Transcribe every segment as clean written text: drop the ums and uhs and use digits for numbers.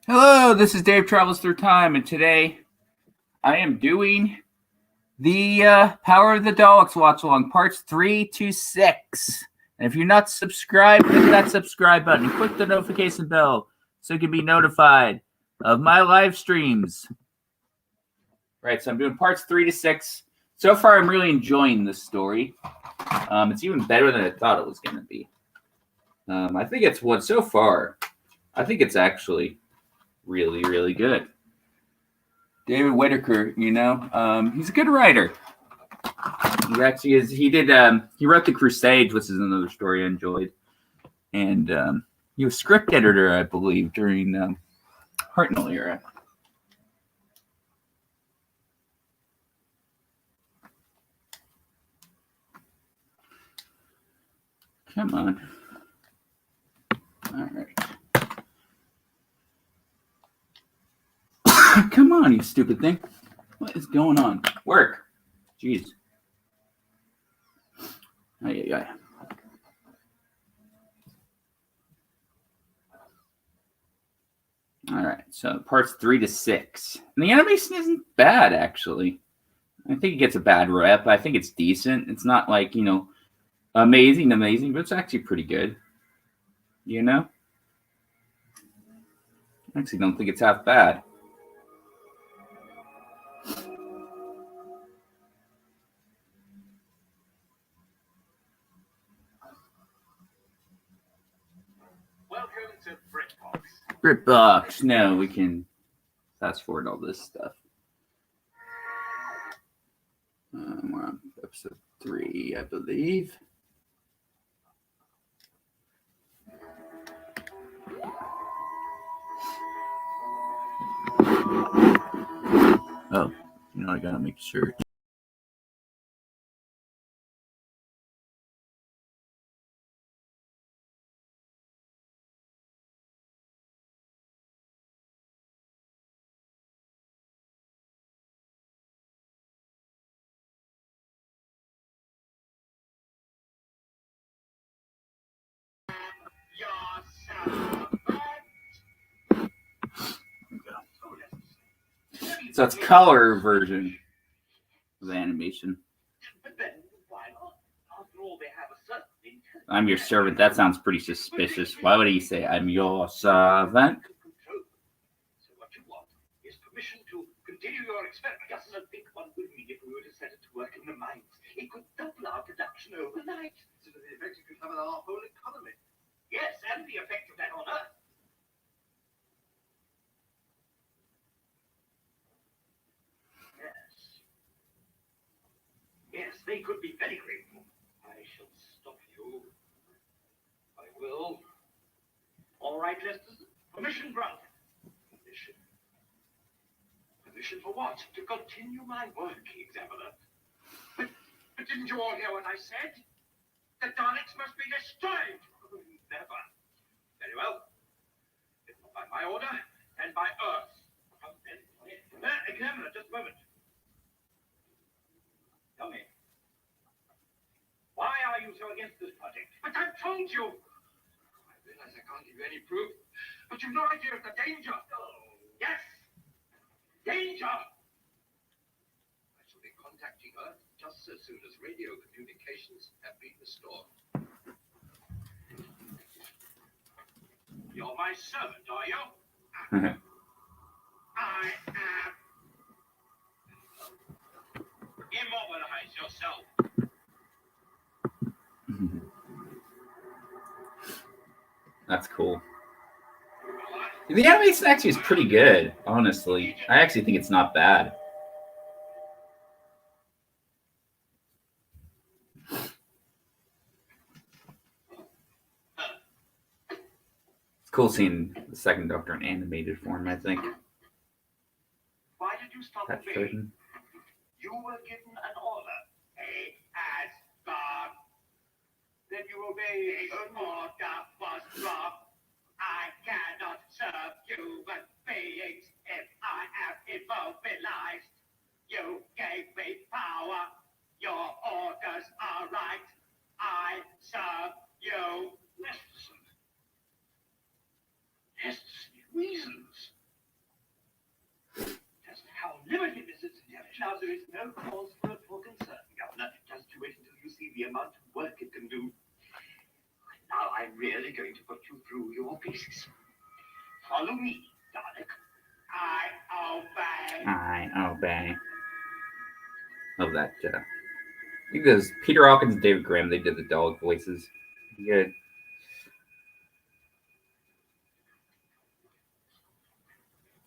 Hello, this is Dave Travels Through Time, and today I am doing the Power of the Daleks watch along parts 3 to 6. And if you're not subscribed, hit that subscribe button and click the notification bell so you can be notified of my live streams. Right, so I'm doing parts 3 to 6. So far, I'm really enjoying this story. It's even better than I thought it was going to be. I think it's what so far. I think it's actually really, really good. David Whitaker, he's a good writer. He actually is. He did. He wrote The Crusades, which is another story I enjoyed, and he was script editor, I believe, during Hartnell era. Come on. All right. Come on, you stupid thing. What is going on? Work. Jeez. Ay. All right, so parts 3 to 6. And the animation isn't bad, actually. I think it gets a bad rep. I think it's decent. It's not like, amazing, but it's actually pretty good. I actually don't think it's half bad. Welcome to BritBox. BritBox. No, we can fast forward all this stuff. We're on episode 3, I believe. Oh, I gotta make sure. So it's color version of the animation. I'm your servant. That sounds pretty suspicious. Why would he say, I'm your servant? So what you want is permission to continue your experiment. Doesn't think one would need if we were to set it to work in the mines. It could double our production overnight. So that the effect it could have on our whole economy. Yes, and the effect of that on Earth. Yes, they could be very grateful. I shall stop you. I will. All right, Lester. Permission granted. Permission for what? To continue my work, Examiner. But didn't you all hear what I said? The Daleks must be destroyed. Never. Very well. If not by my order, then by Earth. Examiner, just a moment. Tell me. Why are you so against this project? But I've told you. I realize I can't give you any proof, but you've no idea of the danger. Oh. Yes. Danger. I shall be contacting Earth just as soon as radio communications have been restored. You're my servant, are you? I am. Immobilize yourself. That's cool. The animation actually is pretty good, honestly. I actually think it's not bad. It's cool seeing the second Doctor in animated form, I think. Why did you stop obeying? You were given an order. He has gone. Then you obey. An order was dropped. I cannot serve human beings if I am immobilized. You gave me power. Your orders are right. I serve you. Listen. Reasons. there is no cause for concern, Governor. Just you wait until you see the amount of work it can do. Now I'm really going to put you through your paces. Follow me, Dalek. I obey. I obey. Love that. I think there's Peter Hawkins and David Graham. They did the Dalek voices. Good.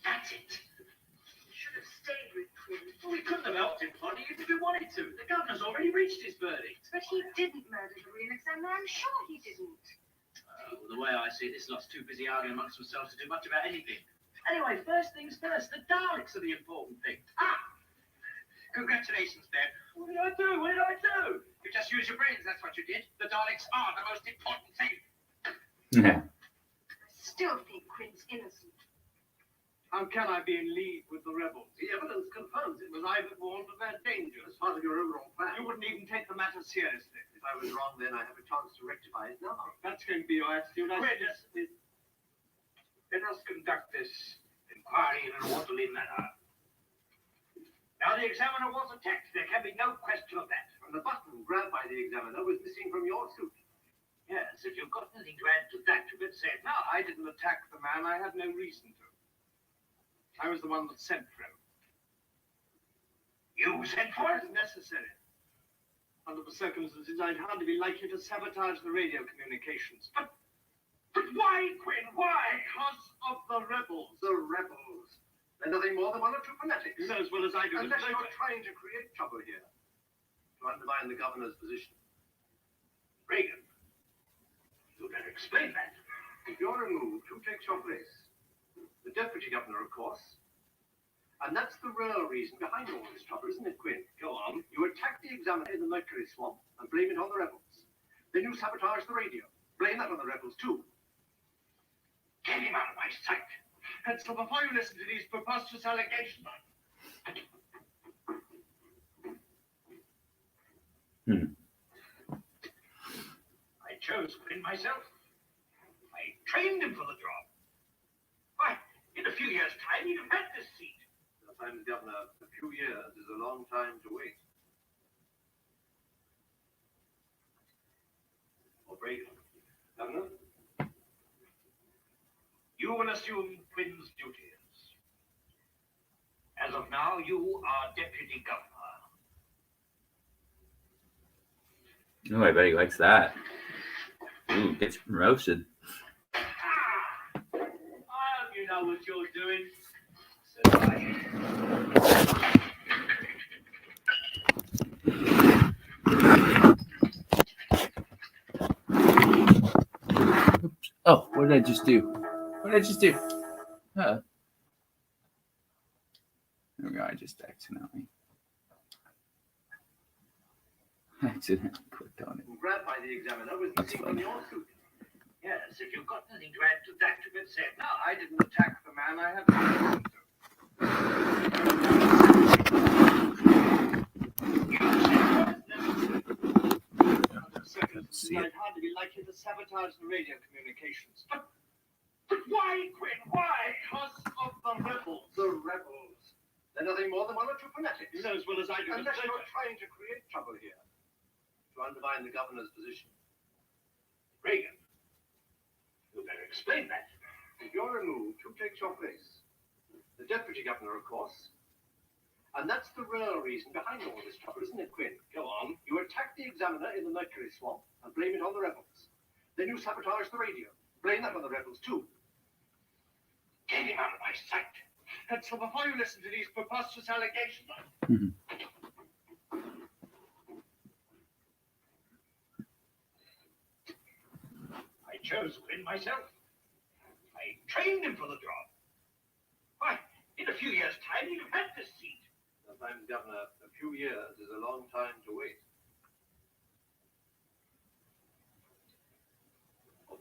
That's it. You should have stayed with Quinn. Well, we couldn't have helped him, Connie, even if we wanted to. The governor's already reached his verdict. But he didn't murder the real examiner. I'm sure he didn't. Well, the way I see it, this lot's too busy arguing amongst themselves to do much about anything. Anyway, first things first, the Daleks are the important thing. Congratulations, Ben. What did I do? What did I do? You just used your brains, that's what you did. The Daleks are the most important thing. Yeah. I still think Quinn's innocent. How can I be in league with the rebels? The evidence confirms it was I that warned of their danger. As part of your overall plan, you wouldn't even take the matter seriously. If I was wrong, then I have a chance to rectify it now. That's going to be your attitude. Let us conduct this inquiry in an orderly manner. Now, the examiner was attacked. There can be no question of that. And the button grabbed by the examiner was missing from your suit. Yes, if you've got nothing to add to that, you could say, no, I didn't attack the man. I had no reason to. I was the one that sent for him. You sent for it? Necessary. Under the circumstances, I'd hardly be likely to sabotage the radio communications. But why, Quinn? Why? Because of the rebels. The rebels. They're nothing more than one or two fanatics. You know as well as I do. Unless you're trying to create trouble here. To undermine the governor's position. Reagan. You better explain that. If you're removed, who takes your place? The deputy governor, of course. And that's the real reason behind all this trouble, isn't it, Quinn? Go on. You attack the examiner in the mercury swamp and blame it on the rebels. Then you sabotage the radio. Blame that on the rebels, too. Get him out of my sight. And so before you listen to these preposterous allegations... I chose Quinn myself. I trained him for the job. Why, in a few years' time, he'd have had this seat. Sometimes, Governor, a few years is a long time to wait. Reagan. Governor? You will assume Quinn's duties. As of now, you are deputy governor. Oh, I bet he likes that. Ooh, gets roasted. I hope you know what you're doing. So do I. Oh, what did I just do? What did I just do? There we go. I just accidentally clicked on it. Grabbed by the examiner was missing from your suit. Yes, if you've got nothing to add to that, you can say, no, I didn't attack the man. I had no reason to. I'd hardly be likely to sabotage the radio communications. But why, Quinn? Why? Because of the rebels. The rebels. They're nothing more than one or two fanatics. You know as well as I do. Unless you're trying to create trouble here. To undermine the governor's position. Reagan. You better explain that. If you're removed, who takes your place? The deputy governor, of course. And that's the real reason behind all this trouble, isn't it, Quinn? Go on. You attack the examiner in the mercury swamp and blame it on the rebels. Then you sabotage the radio. Blame that on the rebels, too. Get him out of my sight. And so before you listen to these preposterous allegations... I chose Quinn myself. I trained him for the job. Why, in a few years' time, he'd have had this seat. Sometimes, Governor, a few years is a long time to wait.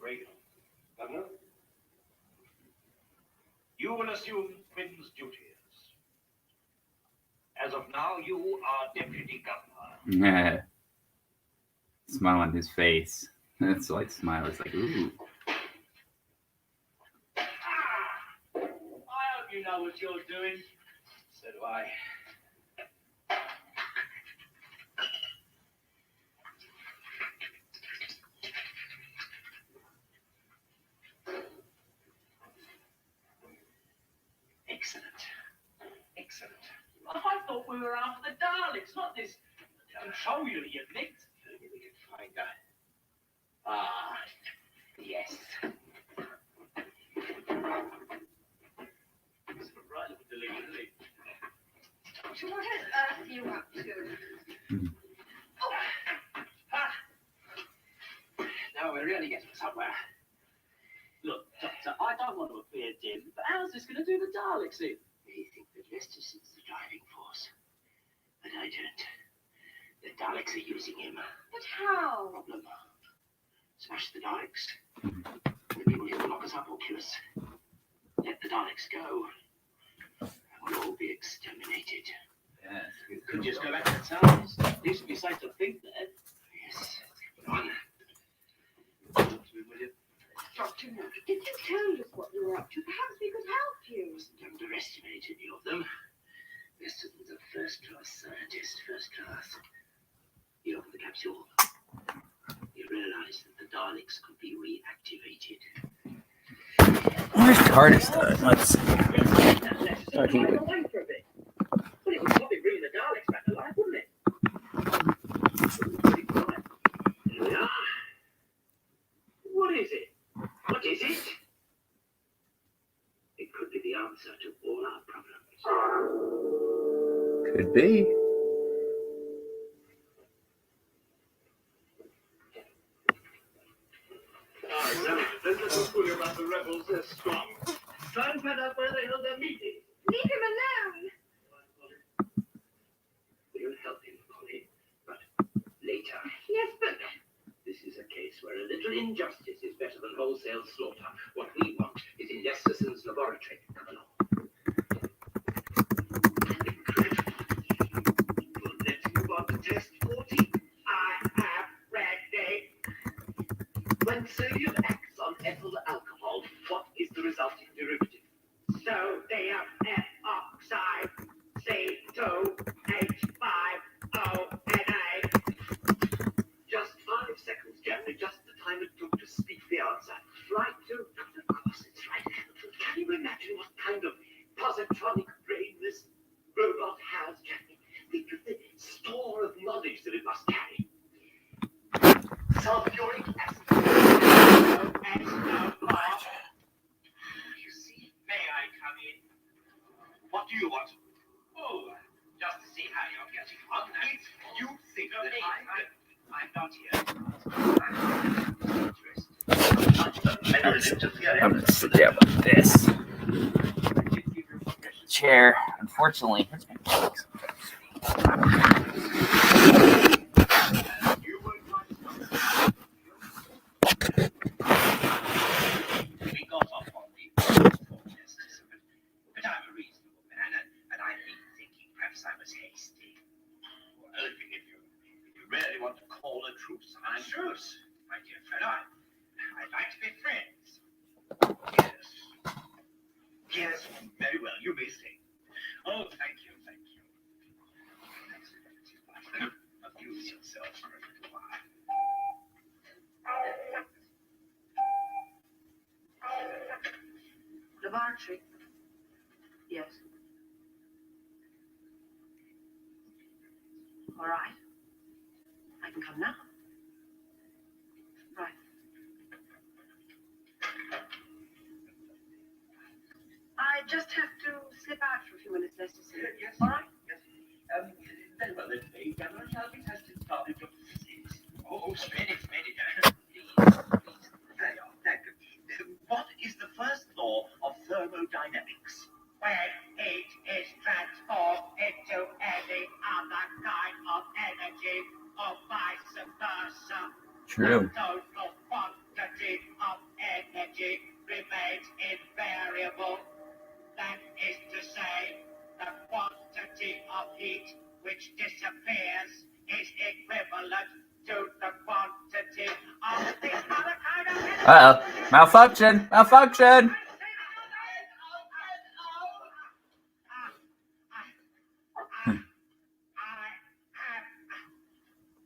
Reagan. Governor? You will assume Quinn's duties. As of now, you are deputy governor. Yeah. Smile on his face. That's like smile. It's like, ooh. I hope you know what you're doing. So do I. Excellent. Excellent. I thought we were after the Daleks, not this control unit, you nicked. Maybe we can find that. Ah, yes. It's a right little delivery. So what on earth are you up to? No, we're really getting somewhere. Look, Doctor, I don't want to appear dim, but how's this going to do the Daleks in? They think that Lester's the driving force. But I don't. The Daleks are using him. But how? Problem. Smash the Daleks. The people who will lock us up will kill us. Let the Daleks go. And we'll all be exterminated. Yes. We could just go back to the towns. At least it'd be safe to think that. Yes. Come on. Doctor, did you tell us what you were up to? Perhaps we could help you. I mustn't underestimate any of them. Westerton's a first-class scientist, first class. He opened the capsule. He realized that the Daleks could be reactivated. Where's the hardest? Let's see. Well, it would probably bring the Daleks back to life, wouldn't it? Here we are. What is it? What is it? It could be the answer to all our problems. Could be. There's little fool about the rebels, they're strong. Try and find out where they held their meeting. Leave him alone. We'll help him, Polly, but later. Yes, but... This is a case where a little injustice is better than wholesale slaughter. What we want is in Lesterson's laboratory. Come along. Well, let's move on to test 40. I am ready. When sodium acts on ethyl alcohol, what is the resulting derivative? Sodium F oxide, C2H5ONA. Just 5 seconds, Jeffrey, just the time it took to speak the answer. Right to, of course it's right. Can you imagine what kind of positronic brain this robot has, Jeffrey? Think of the store of knowledge that it must carry. Sulfuric acid. You see, may I come in? What do you want? Oh, just to see how you're getting on. If you think that I'm not here. I'm gonna sit down with this chair. Unfortunately, it's been We got off on the protest, but I'm a reasonable man, and I've been thinking perhaps I was hasty. Well, if you really want to call a truce, I'm truce, my dear fellow. I'd like to be friends. Yes. Yes, very well, you may say. Oh, thank you, thank you. Amuse yourself for a little while. Laboratory? Yes. All right. I can come now. Right. I just have to slip out for a few minutes, Lester. Yes. All right? Yes. Very well, then, the camera shall be tested starting from 6. Oh, splendid, splendid. Please. There you are. Thank you. What is the first law of thermodynamics? When heat is transformed into any other kind of energy, or vice versa, true. the total quantity of energy remains invariable. That is to say, the quantity of heat which disappears is equivalent to the quantity of the other kind of energy. Uh-oh. Malfunction. Malfunction.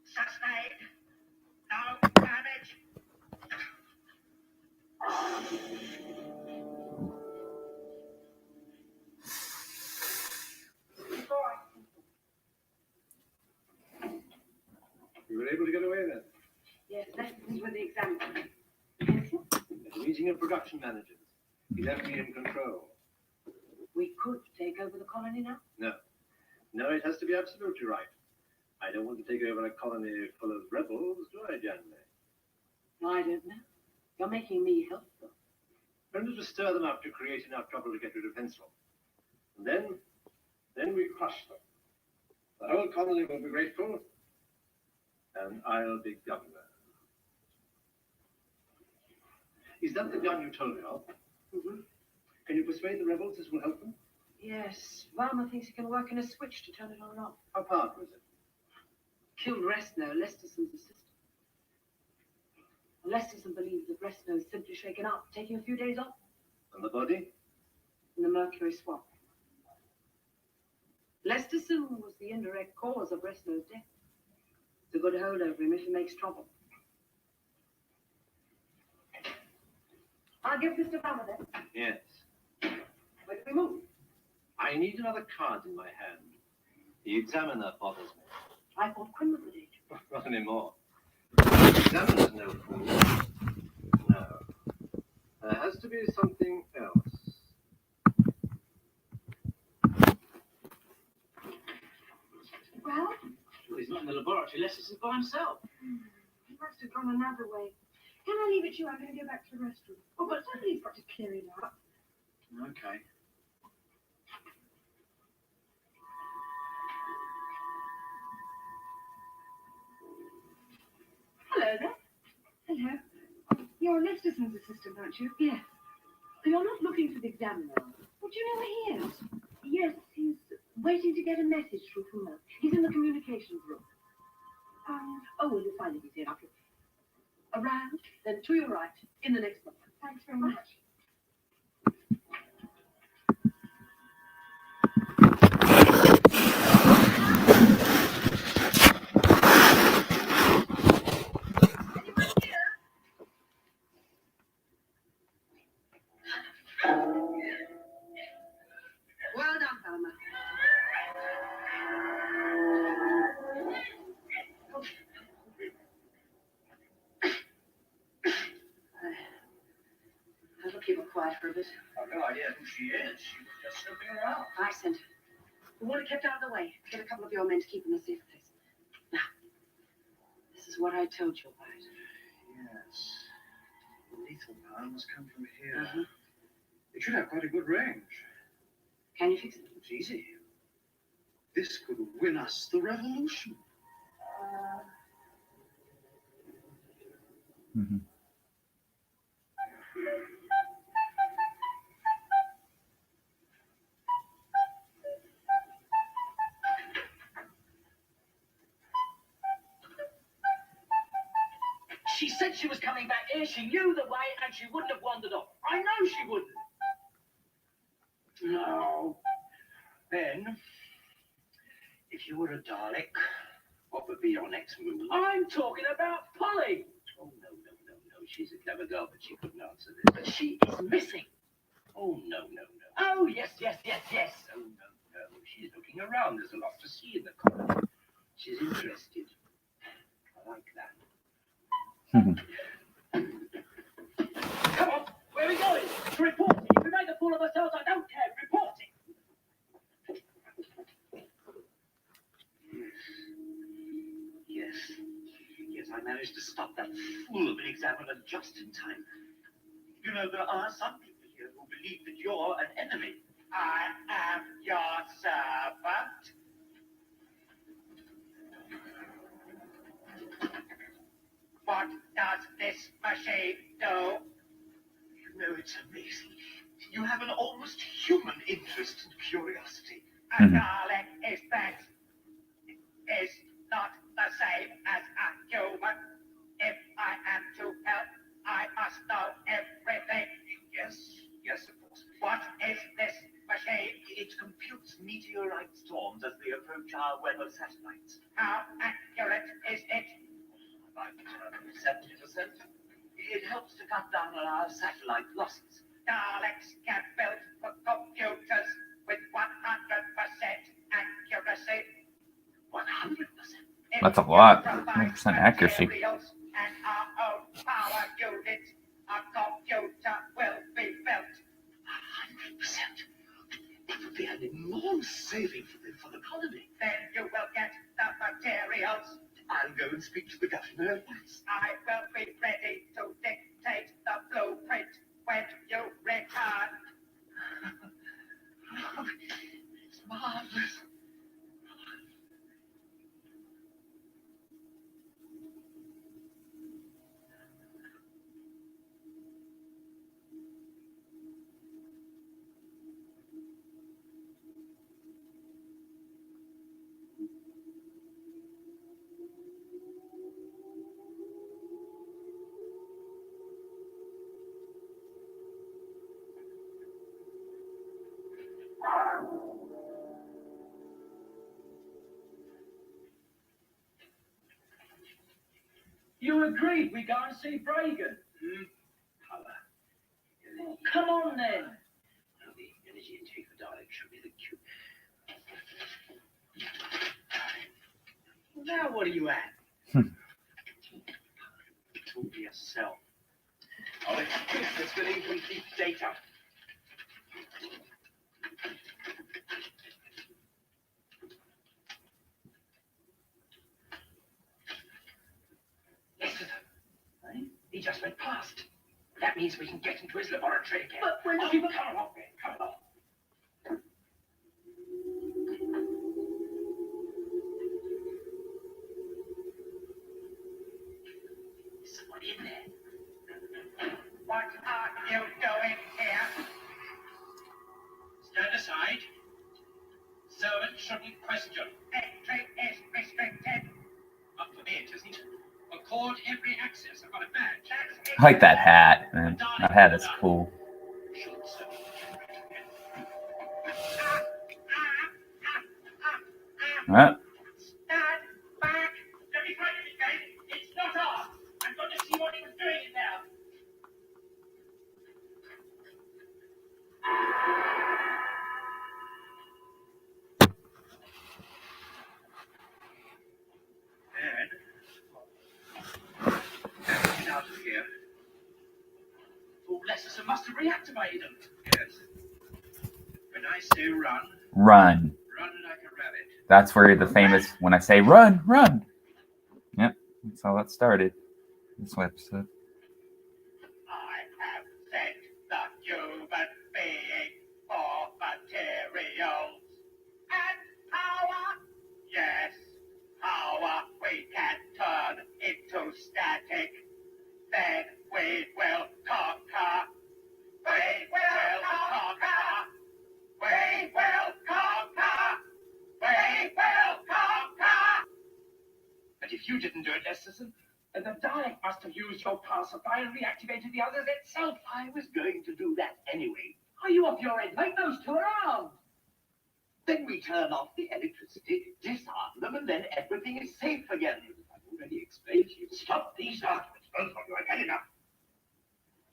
Sustained. No damage. meeting of production managers. He left me in control. We could take over the colony now. No, it has to be absolutely right. I don't want to take over a colony full of rebels, do I, Janley? I don't know. You're making me helpful. Only to stir them up to create enough trouble to get rid of Pencil. And then we crush them. The whole colony will be grateful, and I'll be governor. Is that the gun you told me of? Mm-hmm. Can you persuade the rebels this will help them? Yes, Valma thinks he can work in a switch to turn it on and off. How powerful is it? Killed Resno, Lesterson's assistant. Lesterson believes that Resno is simply shaken up, taking a few days off. And the body? In the mercury swamp. Lesterson was the indirect cause of Resno's death. It's a good hold over him if he makes trouble. I'll give Mr. Valma then. Yes. Where do we move? I need another card in my hand. The examiner bothers me. I thought Quinn was the danger. Not anymore. The examiner's no fool. No. There has to be something else. Well, He's not in the laboratory unless it's by himself. he must have gone another way. Can I leave it to you? I'm going to go back to the restroom. Oh, but somebody's got to clear it up. Okay. Hello there. Hello. You're Lesterson's assistant, aren't you? Yes. You're not looking for the examiner. Well, do you know where he is? Yes, he's waiting to get a message through from her. He's in the communications room. Oh, well, you'll find him here. Around, then to your right, in the next one. Thanks very much. Well done, Velma. I will keep her quiet for a bit. I've no idea who she is. She was just snooping around. I sent her. We want her kept out of the way. Get a couple of your men to keep in a safe place. Now, this is what I told you about. Yes. The lethal power must come from here. Uh-huh. It should have quite a good range. Can you fix it? It's easy. This could win us the revolution. Mm-hmm. She said she was coming back here. She knew the way and she wouldn't have wandered off. I know she wouldn't. No. Ben, if you were a Dalek, what would be your next move? I'm talking about Polly. Oh, no. She's a clever girl, but she couldn't answer this. But she is missing. Oh, no. Oh, yes. Oh, no. She's looking around. There's a lot to see in the colony. She's interested. I like that. Come on, where are we going? To reporting. If we make a fool of ourselves, I don't care. Reporting. Yes, I managed to stop that fool of an examiner just in time. You know, there are some people here who believe that you're an enemy. I am your servant. What does this machine do? You know, it's amazing. You have an almost human interest and curiosity. A Dalek is that. Is not the same as a human. If I am to help, I must know everything. Yes, of course. What is this machine? It computes meteorite storms as they approach our weather satellites. How accurate is it? About 70%. It helps to cut down on our satellite losses. Daleks can build for computers with 100% accuracy. 100%. That's a lot. 100% accuracy. And our own power unit, a computer I'm saving for the colony. Then you will get the materials. I'll go and speak to the governor at once. I will be ready to dictate the blueprint when you return. It's marvelous. You agreed we go and see Bragan. Oh, come on then. Now the energy intake for Daleks should be the cube. Now what are you at? Talk to yourself. Oh, let's get incomplete data. Listen, he just went past. That means we can get into his laboratory again. But we're not Oh, even... come along, then. Come along. Is someone in there? What are you doing here? Stand aside. Servant shouldn't question. Entry is restricted. Not for me, it isn't. Accord every access. I've got a badge. I like that hat, man. That hat is cool. Should serve. Huh? Stand back. Don't be frightened, Miss Kate. It's not ours. I'm going to see what he was doing in there. Get out of here. Oh, Leicester must have reactivated them. Yes. When I say run, Run. run like a rabbit. That's where the famous, when I say run, run. Yep, that's how that started. This episode. I have sent the human being for materials and power. Yes, power we can turn into static. Then we will conquer. We will conquer. We will conquer. We will conquer. But if you didn't do it, Lesterson, then the Dalek must have used your power supply and reactivated the others itself. I was going to do that anyway. Are you off your head? Make those two around. Then we turn off the electricity, disarm them, and then everything is safe again. I've already explained to you. Stop these arguments, both of you. I've had enough.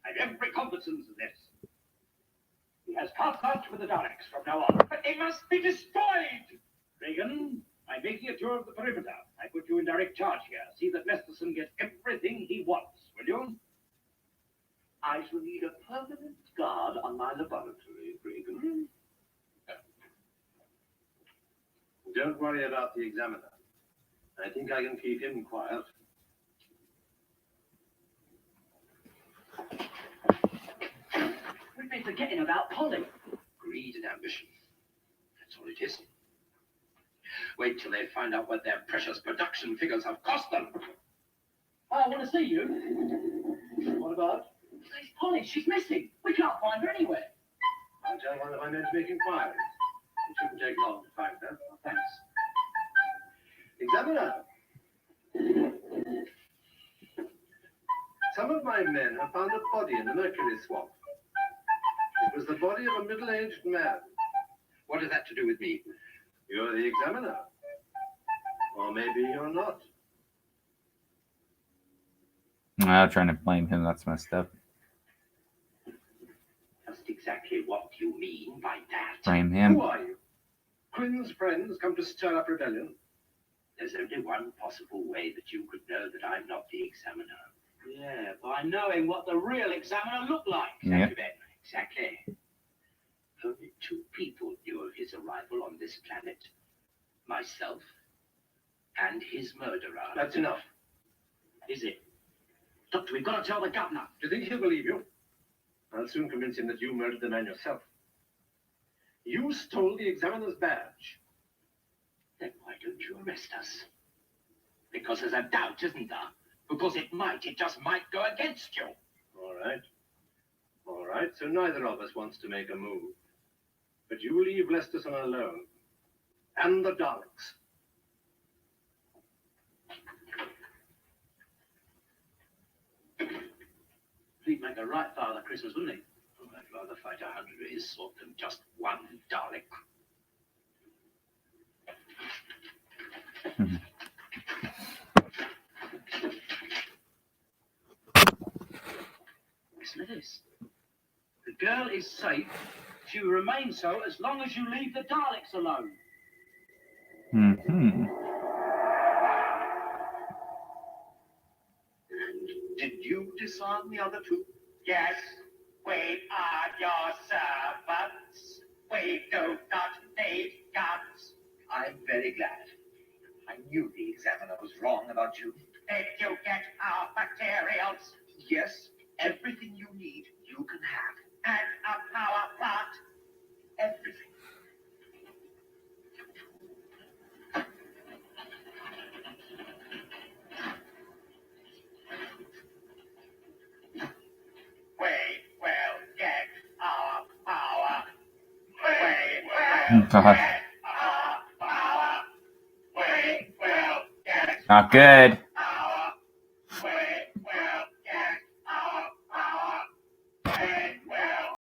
I've every confidence in this. He has carte blanche with the Daleks from now on. But they must be destroyed! Reagan, I'm making a tour of the perimeter. I put you in direct charge here. See that Lesterson gets everything he wants, will you? I shall need a permanent guard on my laboratory, Reagan. Don't worry about the examiner. I think I can keep him quiet. We've been forgetting about Polly. Greed and ambition. That's all it is. Wait till they find out what their precious production figures have cost them. Oh, I want to see you. What about? It's Polly. She's missing. We can't find her anywhere. I'll tell one of my men to make inquiries. It shouldn't take long to find her. Thanks. Examiner! Some of my men have found a body in the mercury swamp. It was the body of a middle-aged man. What has that to do with me? You're the examiner. Or maybe you're not. I'm trying to blame him. That's messed up. Just exactly what do you mean by that? Blame him. Who are you? Quinn's friends come to stir up rebellion. There's only one possible way that you could know that I'm not the examiner. Yeah, by knowing what the real examiner looked like. Yeah. Exactly. Only two people knew of his arrival on this this planet. Myself and his murderer. That's enough. Is it? Doctor, we've got to tell the governor. Do you think he'll believe you? I'll soon convince him that you murdered the man yourself. You stole the examiner's badge. Then why don't you arrest us? Because there's a doubt, isn't there? Because it just might go against you. All right. All right, so neither of us wants to make a move. But you leave Lesterson alone. And the Daleks. He'd make a right Father Christmas, wouldn't he? Oh, I'd rather fight 100 of his sort than just one Dalek. Listen to this. The girl is safe. She will remain so as long as you leave the Daleks alone. Mm-hmm. Did you disarm the other two? Yes, we are your servants. We do not need guns. I'm very glad. I knew the examiner was wrong about you. Did you get our materials? Yes, everything you need, you can have. And a power plant? Everything. We will get our power. We will God. get our power. We will get Not good. power. We will get our power. We will.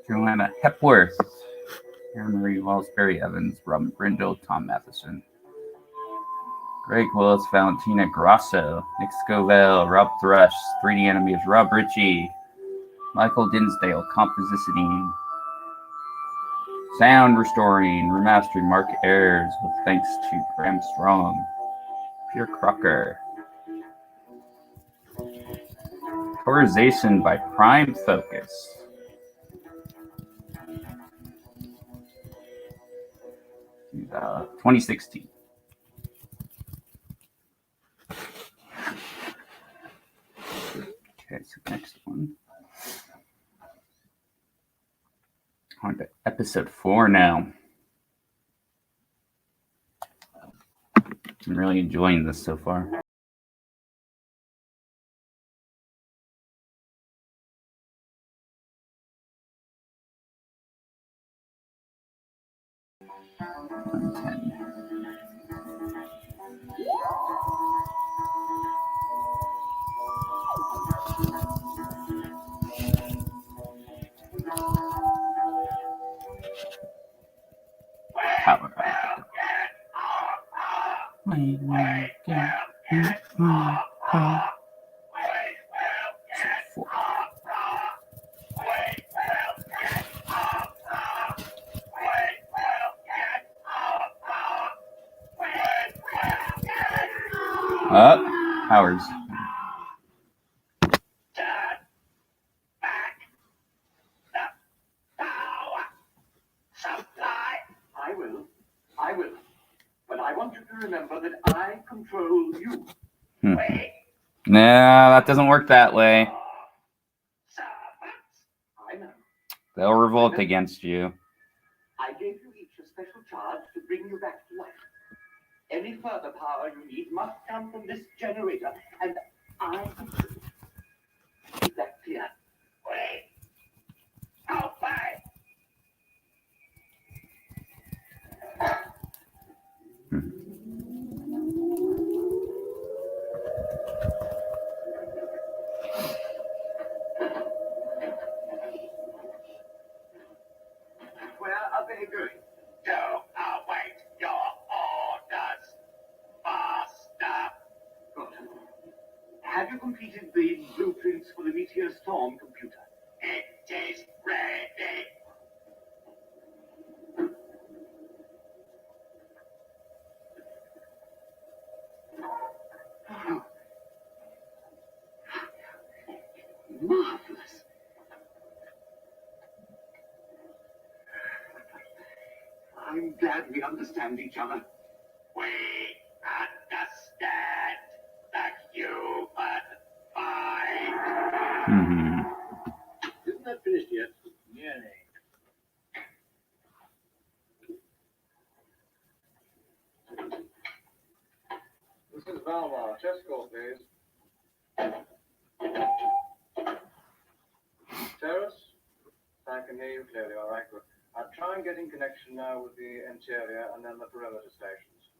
Joanna Hepworth, Aaron Marie Wells, Barry Evans, Robin Brindle, Tom Matheson, Greg Willis, Valentina Grosso, Nick Scovell, Rob Thrush, 3D Animators, Rob Ritchie, Michael Dinsdale, Compositioning, Sound Restoring, Remastering, Mark Ayers, with thanks to Graham Strong, Peter Crocker, Colorization by Prime Focus. 2016. Okay, so next one. On to episode 4 now. I'm really enjoying this so far. Power. Powers. I will. But I want you to remember that I control you. Wait. No, that doesn't work that way. Servants. I know. They'll revolt against you. I gave you each a special charge to bring you back to life. Any further power you need must come from this generator, and I control it. Is that clear? Wait. Out by. Where are they going? Go await your orders. Faster. Good. Have you completed the blueprints for the Meteor Storm computer? It is ready. Oh. Marvelous. I'm glad we understand each other. We understand the human mind. Isn't that finished yet? Nearly. This is Valmar. Chest call, please. Terrace? I can hear you clearly. All right, good. I'll try and get in connection now with the interior and then the perimeter stations.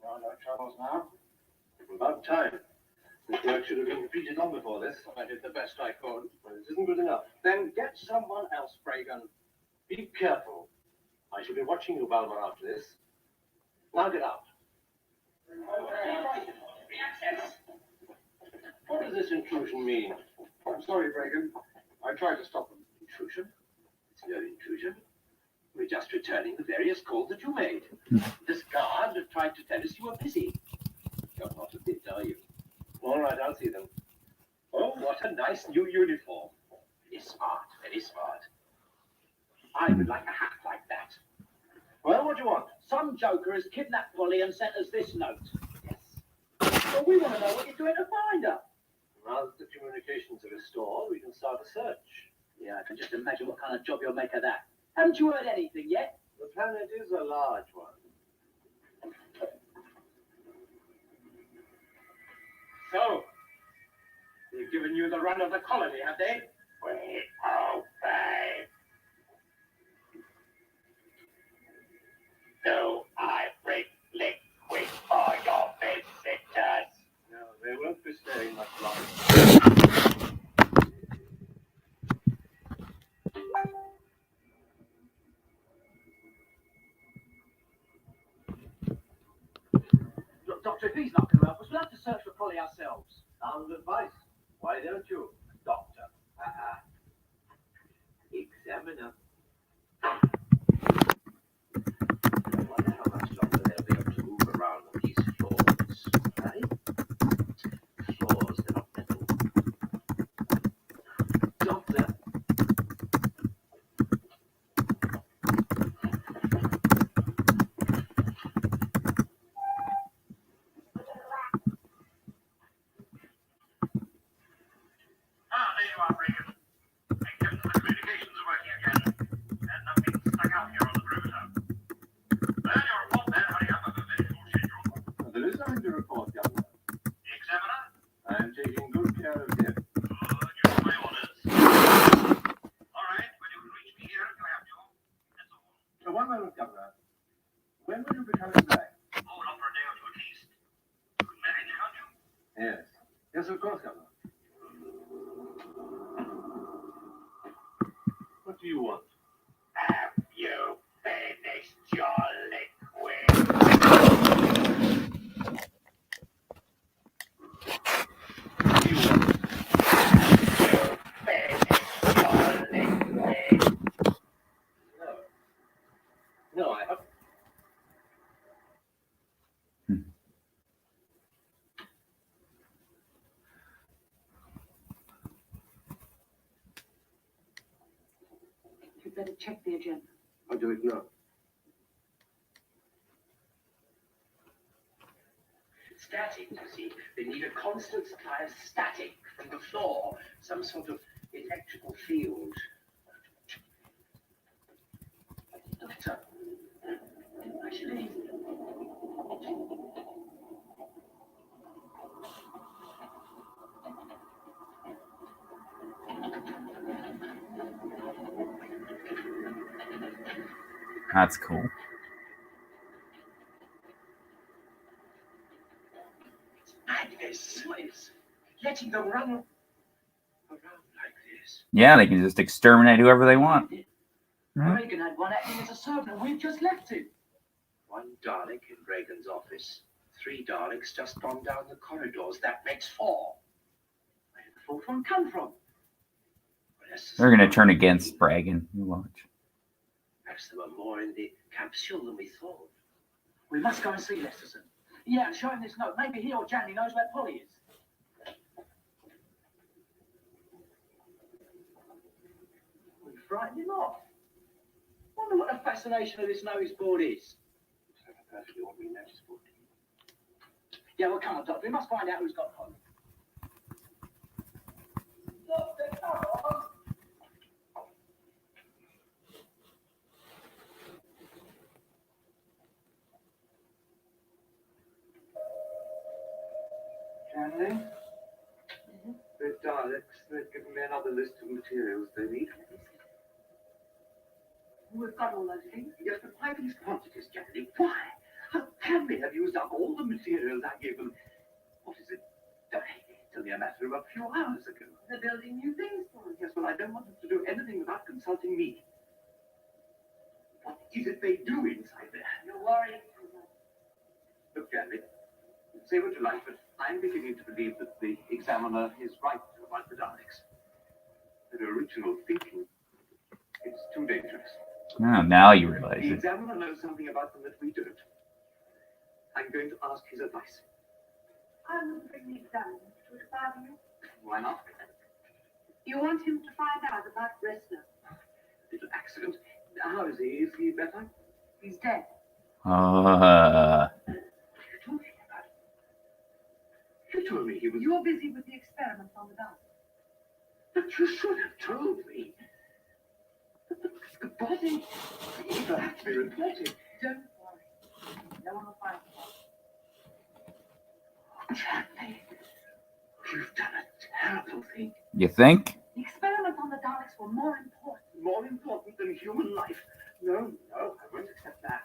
No troubles now. About time. This work should have been completed long before this. I did the best I could, but it isn't good enough. Then get someone else, Bragan. Be careful. I shall be watching you, Balmer, after this. Now get out. What does this intrusion mean? I'm sorry, Bragan. I tried to stop them. Intrusion? It's no intrusion. We're just returning the various calls that you made. This guard tried to tell us you were busy. You're not a bit, are you? All right, I'll see them. Oh, what a nice new uniform. Very smart, very smart. I would like a hat like that. Well, what do you want? Some joker has kidnapped Polly and sent us this note. Yes. Well, we want to know what you're doing to find her. Now that the communications are restored, we can start a search. Yeah, I can just imagine what kind of job you'll make of that. Haven't you heard anything yet? The planet is a large one. So, they've given you the run of the colony, have they? We obey. Do I bring liquid for your visitors? No, they won't be staying much longer. Look, Doctor, if he's not going to help us, we'll have to search for Polly ourselves. Sound advice. Why don't you, Doctor? Examiner. I wonder how much longer they'll be able to move around on these floors. Right? Floors, they're not metal. Doctor. There you are, Regan. Thank goodness the communications are working again. And nothing stuck out here on the perimeter. Well, your report there, hurry up. I've a very full schedule. There is nothing to report, Governor. The examiner? I am taking good care of him. Good, you have my orders. All right, well, you can reach me here if you have to. That's all. One moment, Governor. When will you be coming back? Oh, not for a day or two at least. You can manage, can't you? Yes. Yes, of course, Governor. What do you want? Have you finished your liquid? What do you want? Finished your liquid? No. No, I haven't. You'd better check the agenda. I'll do it now. Static, you see. They need a constant supply of static from the floor, some sort of electrical field. Doctor, actually, That's cool. madness. It's letting them run around like this. Yeah, they can just exterminate whoever they want. Reagan had one acting as a servant, and we've just left him. One Dalek in Reagan's office. 3 Daleks just gone down the corridors. That makes 4. Where did the fourth one come from? They're going to turn against Bragan. You watch. Perhaps there were more in the capsule than we thought. We must go and see Lesterson. Yeah, show him this note. Maybe he or Janny knows where Polly is. We frightened him off. Wonder what the fascination of this notice board is. It's like a perfectly ordinary notice board. Yeah, well, come on, Doctor. We must find out who's got Polly. Doctor, come on. Janley? The Daleks, they've given me another list of materials they need. We've got all those things. Yes, but why these quantities, Janley? Why? How can they have used up all the materials I gave them? What is it? It's only a matter of a few hours ago. They're building new things for us. Yes, well, I don't want them to do anything without consulting me. What is it they do inside there? You're worried. Look, Janley, say what you like, but I'm beginning to believe that the examiner is right about the Daleks. Their original thinking is too dangerous. Oh, now you realize The it. examiner knows something about them that we don't. I'm going to ask his advice. I wouldn't bring the examiner to it bother you. Why not? You want him to find out about Ressler. Little accident. How is he? Is he better? He's dead. Uh, What are you talking about? You told me he was... You're busy with the experiments on the dog. But you should have told me. The body... It'll have to be reported. Don't worry. No one will find him. Janley, you've done a terrible thing. you think? The experiments on the Daleks were more important. More important than human life. No, I won't accept that.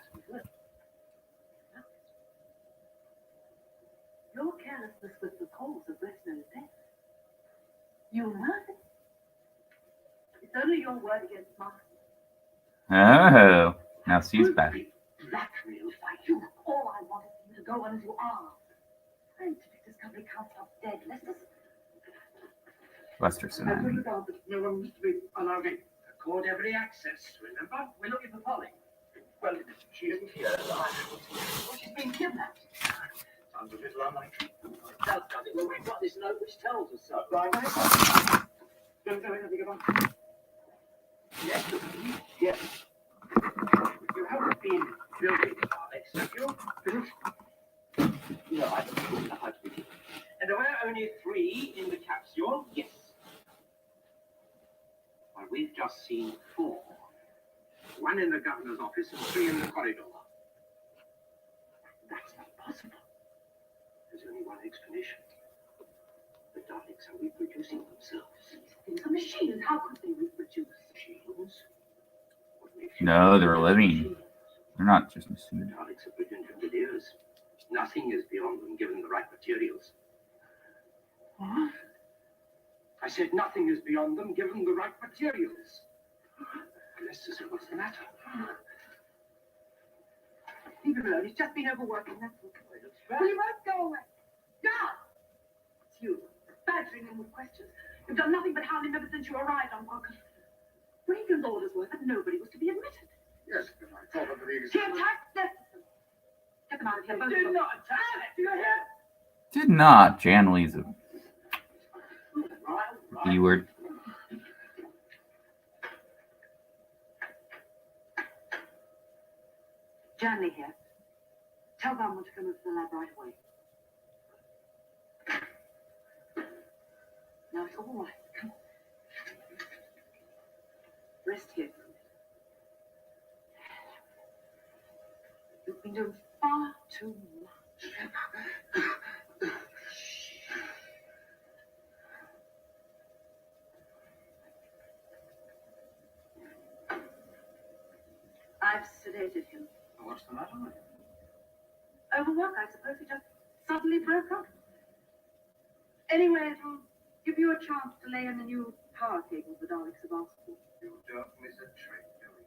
Your carelessness with the cause of Ressler's death. You know it. It's only your word against mine. Oh, now she's back. Be blackmailed by you. All I want is for you to go on as you are. Scientific discovery can't stop dead, Lester. Westerson. I put it down that no one was to be allowed in. Accord every access, remember? We're looking for Polly. Well, she isn't here. Well, she's been kidnapped. Sounds a little unlikely. It does it? Well, we've got this note which tells us so. Right. Don't go in and go on. Yes, Yes. you haven't been building Daleks, have you? No, I don't know how to begin. And there were only 3 in the capsule? Yes. Well, we've just seen 4. 1 in the governor's office and 3 in the corridor. That's not possible. There's only one explanation. The Daleks are reproducing themselves. These are machines. How could they reproduce? Machines? What makes you No, think they're they're living. machines? They're not just The machines. Daleks have been 100 years. Nothing is beyond them given the right materials. What? I said nothing is beyond them given the right materials. Lester, what's the matter? Leave him alone. He's just been overworking. That's all. Well, you won't go away. God! It's you. Badgering him with questions. You've done nothing but hound him ever since you arrived on Walker. Reagan's orders were that nobody was to be admitted. Yes, but I thought of the He examiner. attacked Lesterson. Get them out of here, both of Did them. not attack. Do you hear? Did not. Janley's a B word. Janley here. Tell Valmont to come into the lab right away. all right. Come. Rest here for a minute. You've been doing far too much. I've sedated him. What's the matter with him? Overwork, I suppose. He just suddenly broke up. Anyway, it'll give you a chance to lay in the new power cable the Daleks have asked for. You don't miss a trick, do you?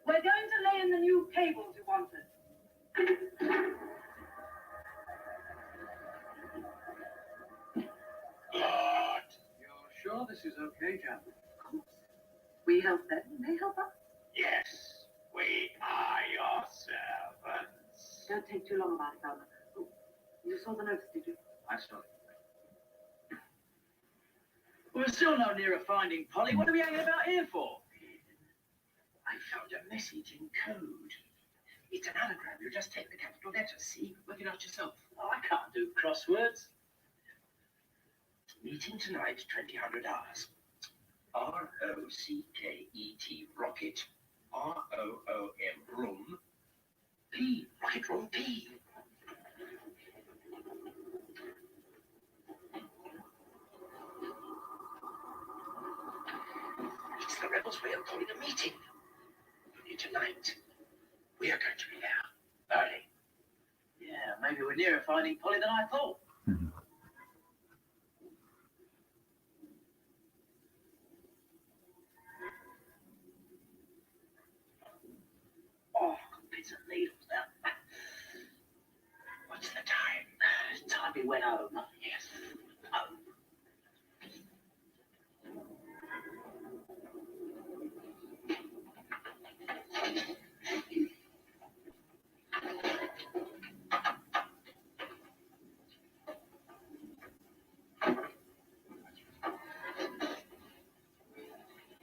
We're going to lay in the new cables you wanted. God! You're sure this is okay, Jan? Of course. We help them, and they help us. Yes, we are your servants. Don't take too long about it, Alma. Oh, you saw the notice, did you? I saw it. We're still no nearer finding Polly. What are we hanging about here for? I found a message in code. It's an anagram. You just take the capital letters, see? Work it out yourself. Oh, I can't do crosswords. Meeting tonight, 2000 hours. R-O-C-K-E-T, rocket. R-O-O-M, room. P, rocket room, P. It's the rebels' way of calling a meeting. Only tonight. We are going to be there. Early. Yeah, maybe we're nearer finding Polly than I thought. Oh, pins and needles now. What's the time? Time we went home. Yes. Home.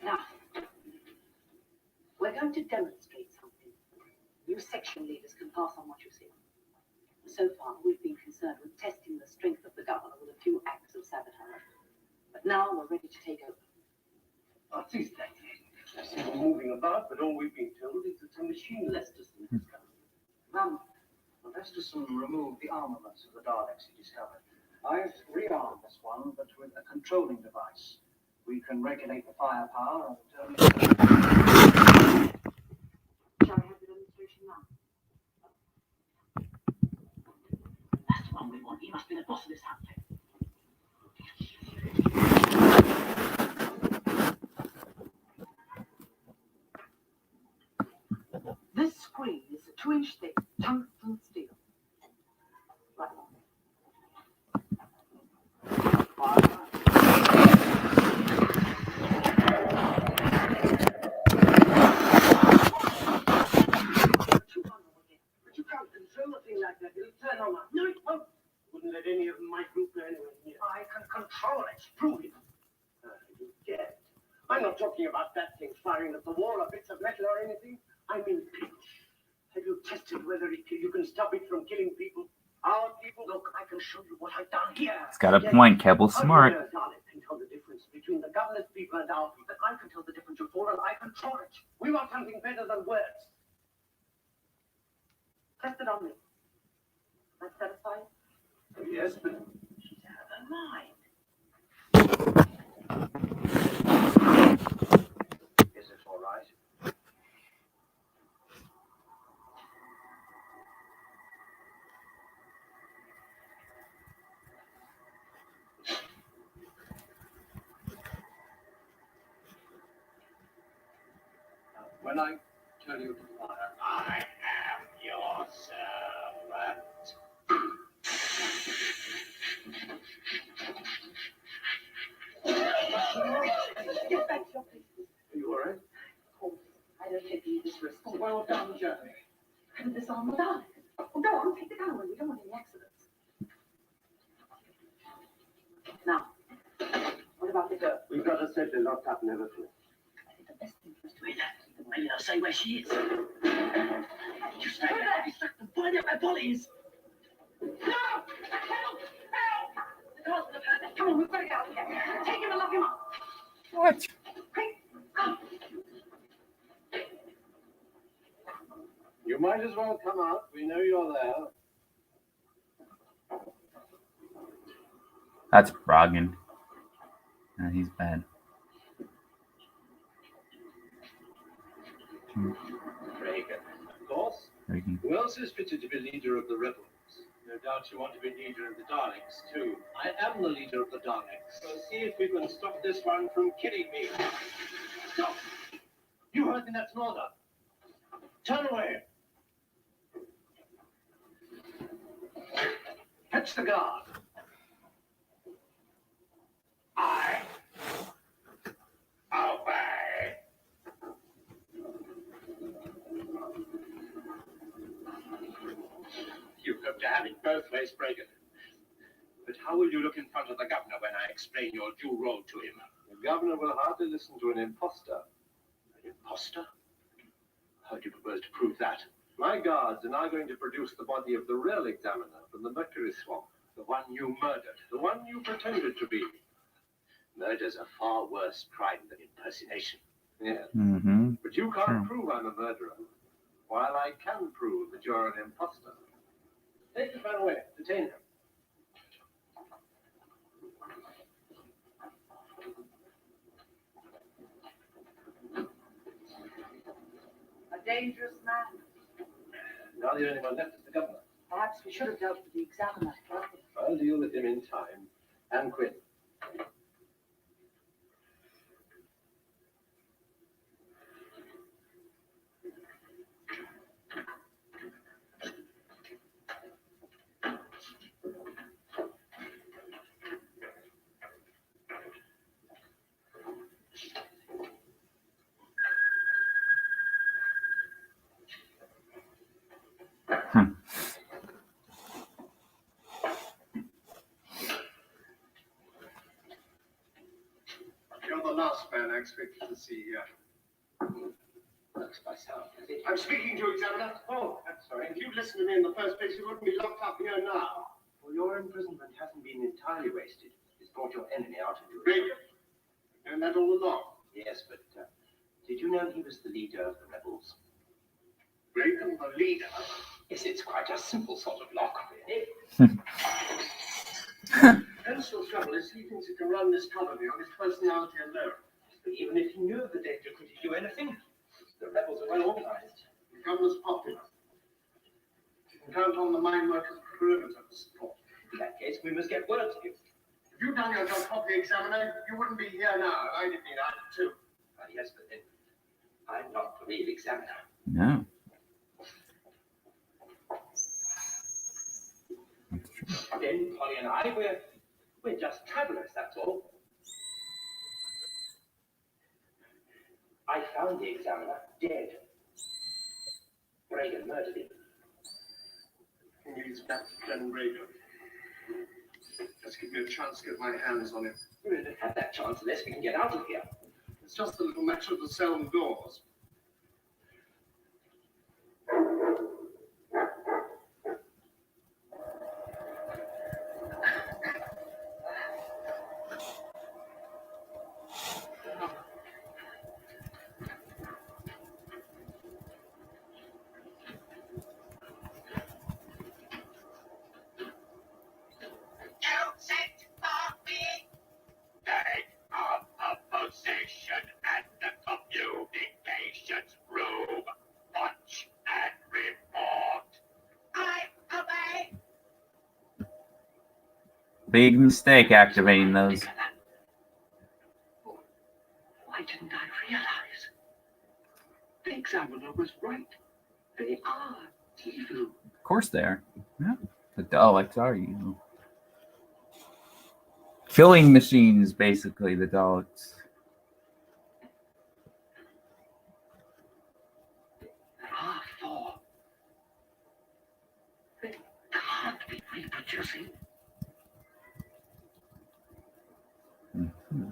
Now, we're going to demonstrate something. You section leaders can pass on what you see. So far, we've been concerned with testing the strength of the governor with a few acts of sabotage. But now we're ready to take over. What is that? I see them moving about, but all we've been told is that a machine Lesterson has come. Mum, Well, Lesterson removed the armaments of the Daleks he discovered. I've rearmed this one, but with a controlling device. We can regulate the firepower and turn it. shall I have the demonstration now? That's the one we want. He must be the boss of this outfit. This screen is a 2-inch thick tungsten steel. Right. But you can't control a thing like that. It'll turn on us. No, it won't. Wouldn't let any of my group go anywhere near. I can control it. Prove it. You get it. I'm not talking about that thing firing at the wall or bits of metal or anything. I mean pitch. Have you tested whether you can stop it from killing people? Our people, look, I can show you what I've done here. It's got a point. Kebble's smart. Dalek can tell the difference between the governor's people and our people. I can tell the difference before and I control it. We want something better than words. Test it on me. That satisfy you? Yes, but She's out of her mind. is it all right? When I tell you to fire, I am your servant. Get back to your places. are you all right? Of course. I don't take any of this risk. Well done, Jeremy. Could this arm the Daleks? Oh, go on, take the gun away. We don't want any accidents. Now, what about the girl? We've got her safely locked up, never fear. I think the best thing for us to do Wait, maybe they'll say where she is. You stay there, distract them, find out where Polly is. guards will have heard that. Come on, we've got to get out of here. Take him and lock him up. What? Quick, come. You might as well come out. We know you're there. That's Broggan. No, he's bad. Reagan, of course. Reagan. Who else is fitted to be leader of the rebels? No doubt you want to be leader of the Daleks, too. I am the leader of the Daleks. So see if we can stop this one from killing me. Stop! You heard me, that's an order. Turn away. Catch the guard. I obey. You hope to have it both ways, Bragan. But how will you look in front of the governor when I explain your due role to him? The governor will hardly listen to an imposter. An imposter? How do you propose to prove that? My guards are now going to produce the body of the real examiner from the mercury swamp. The one you murdered. The one you pretended to be. Murder's a far worse crime than impersonation. Yes. Mm-hmm. But you can't prove I'm a murderer. While I can prove that you're an imposter. Take the man away. Detain him. A dangerous man. Now the only one left is the governor. Perhaps we should have dealt with the examiner. I'll deal with him in time. And Quinn. You're the last man I expected to see here. That's myself. I'm speaking to Examiner. Oh, I'm sorry. If you'd listened to me in the first place, you wouldn't be locked up here now. Well, your imprisonment hasn't been entirely wasted. It's brought your enemy out of your way. And that all along? Yes, but did you know he was the leader of the rebels? Reagan, the leader? Yes, it's quite a simple sort of lock, really. Pensel's trouble is he thinks he can run this colony on his personality alone. But even if he knew of the danger, could he do anything? The rebels are well organized. The governor's popular. You can count on the mine workers' perimeter for support. In that case, we must get word to you. If you'd done your job properly, Examiner, you wouldn't be here now. I'd have been out too. Yes, but then I'm not the real Examiner. No. That's true. Then Polly and I, we're just travelers, that's all. I found the Examiner dead. Reagan murdered him. He's back to Glen Reagan. Just give me a chance to get my hands on him. We won't have that chance unless we can get out of here. It's just a little matter of the cell doors. Big mistake activating those. Why didn't I realize? The Examiner was right. They are evil. Of course they are. Yeah. The Daleks are evil. Killing machines, basically, the Daleks. There are four. They can't be reproducing. Mhm.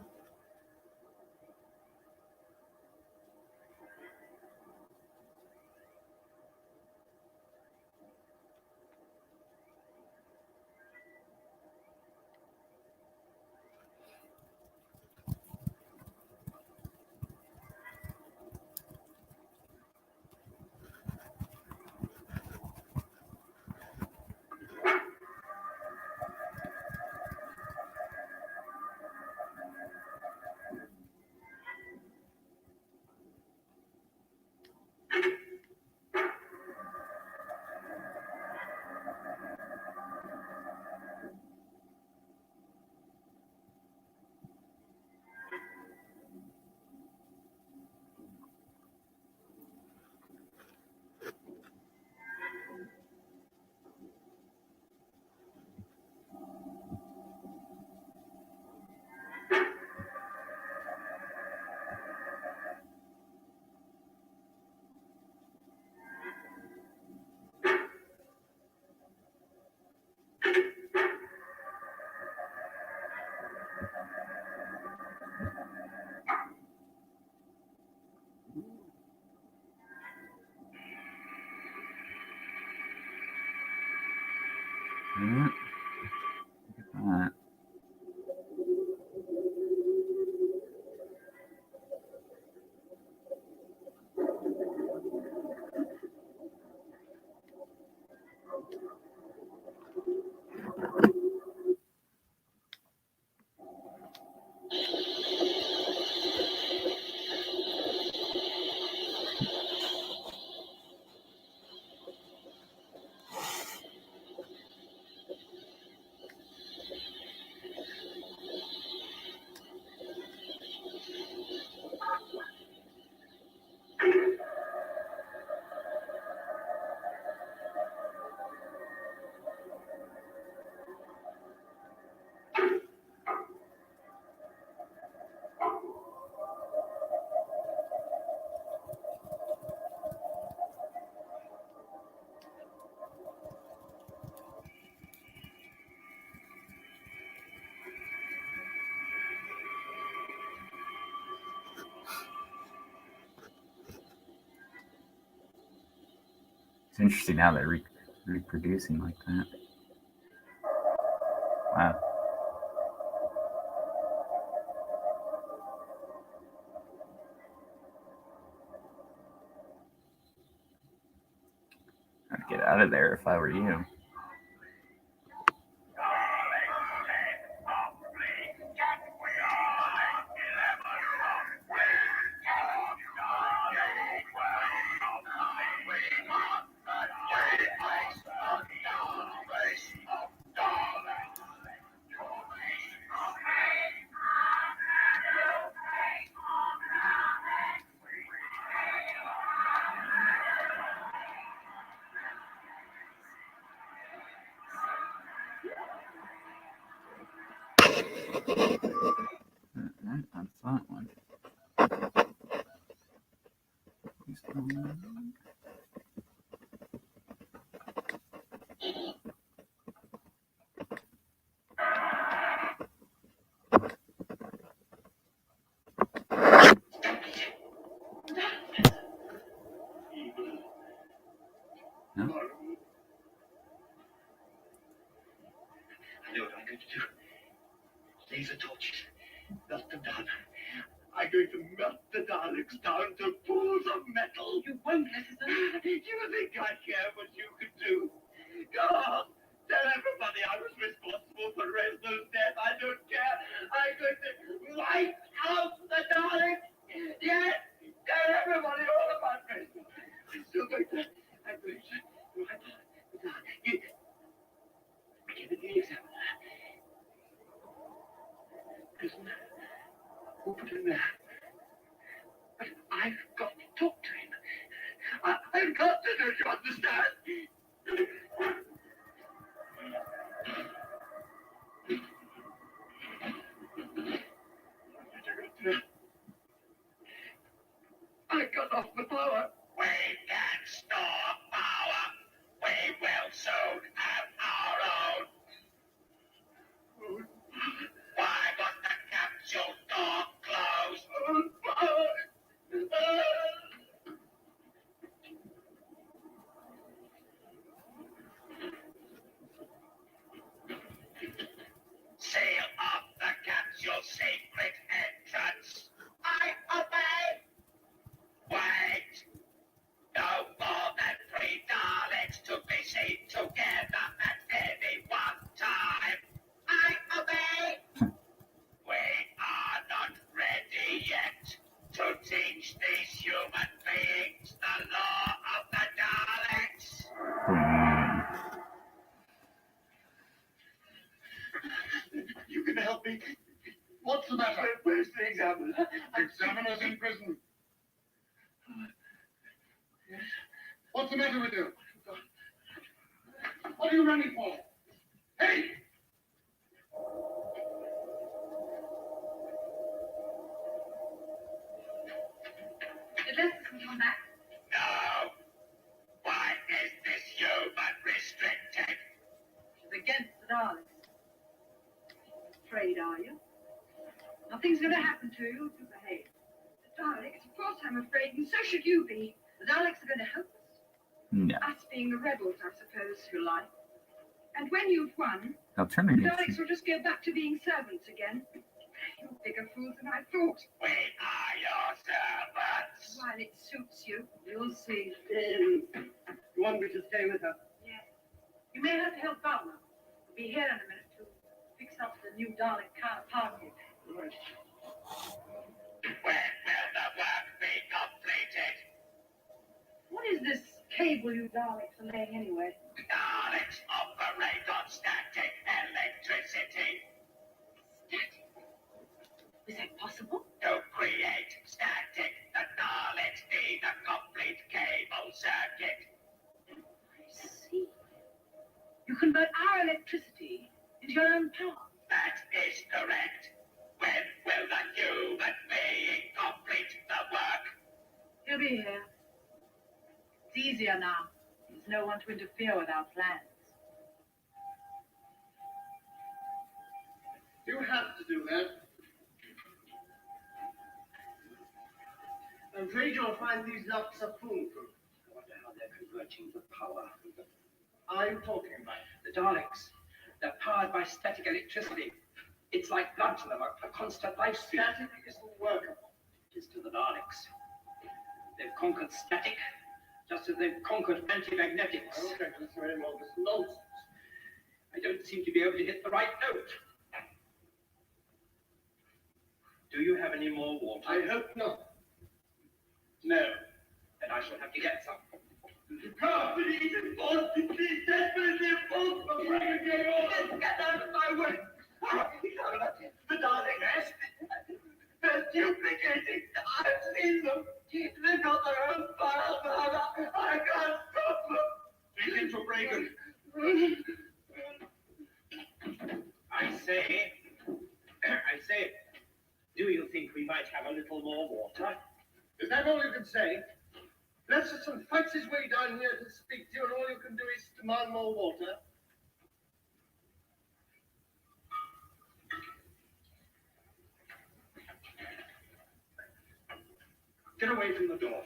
It's interesting how they're reproducing like that. Wow. I'd get out of there if I were you. That's that one. No? I know what I'm going to do. Laser torches. Melt them down. I'm going to melt the Daleks down to pools of metal. You won't let us alone. Do you think I care what you can do? God, tell everybody I was responsible for Reznow's death. I don't care. I'm going to wipe out the Daleks. Yes, tell everybody all about Reznow. I'm still going to. I'm going to. Give it the examiner. Prison. Who put him there? But I've got to talk to him. I've got to, don't you understand? I got off the power. We can store power. We will soon have our own. Why was the capsule door closed? Seal up the capsule secret entrance. I obey. Wait. No more than 3 Daleks to be seen together at any one time. I obey. We are not ready yet to teach these human beings the law of the Daleks. You can help me. What's the matter? Where's the examiner? Examiner's in prison. What's the matter with you? What are you running for? Hey! Did Lester come back? No. Why is this human restricted? She's against the Daleks. Afraid, are you? Nothing's going to happen to you if you behave. The Daleks, of course I'm afraid, and so should you be. The Daleks are going to help us. No. Us being the rebels, I suppose, if you like. And when you've won, the Alternative. Daleks will just go back to being servants again. You're bigger fools than I thought. We are your servants. While it suits you, you'll see. You want me to stay with her? Yes. You may have to help Barbara. We'll be here in a minute to fix up the new Dalek car parking. Right. When will the work be completed? What is this cable you Daleks are laying anyway? Daleks operate on static electricity. Static? Is that possible? To create static, the Daleks need a complete cable circuit. I see. You convert our electricity into your own power. That is correct. When will the human being complete the work? He'll be here. It's easier now. There's no one to interfere with our plans. You have to do that. I'm afraid you'll find these locks are foolproof. What the hell they're converting the power. I'm talking about the Daleks. They're powered by static electricity. It's like blood to them, a constant life stream. Static isn't workable. It is to the Daleks. They've conquered static, just as they've conquered anti-magnetics. I don't think this any more of this nonsense. I don't seem to be able to hit the right note. Do you have any more water? I hope not. No. Then I shall have to get some. You can't believe it, boss. Please, desperately impossible. Get out of my way. The Daleks. They're duplicating. I've seen them. They've got their own files. I can't stop them. Take him to Reagan. I say, do you think we might have a little more water? Is that all you can say? Lesterson fights his way down here to speak to you, and all you can do is demand more water. Get away from the door.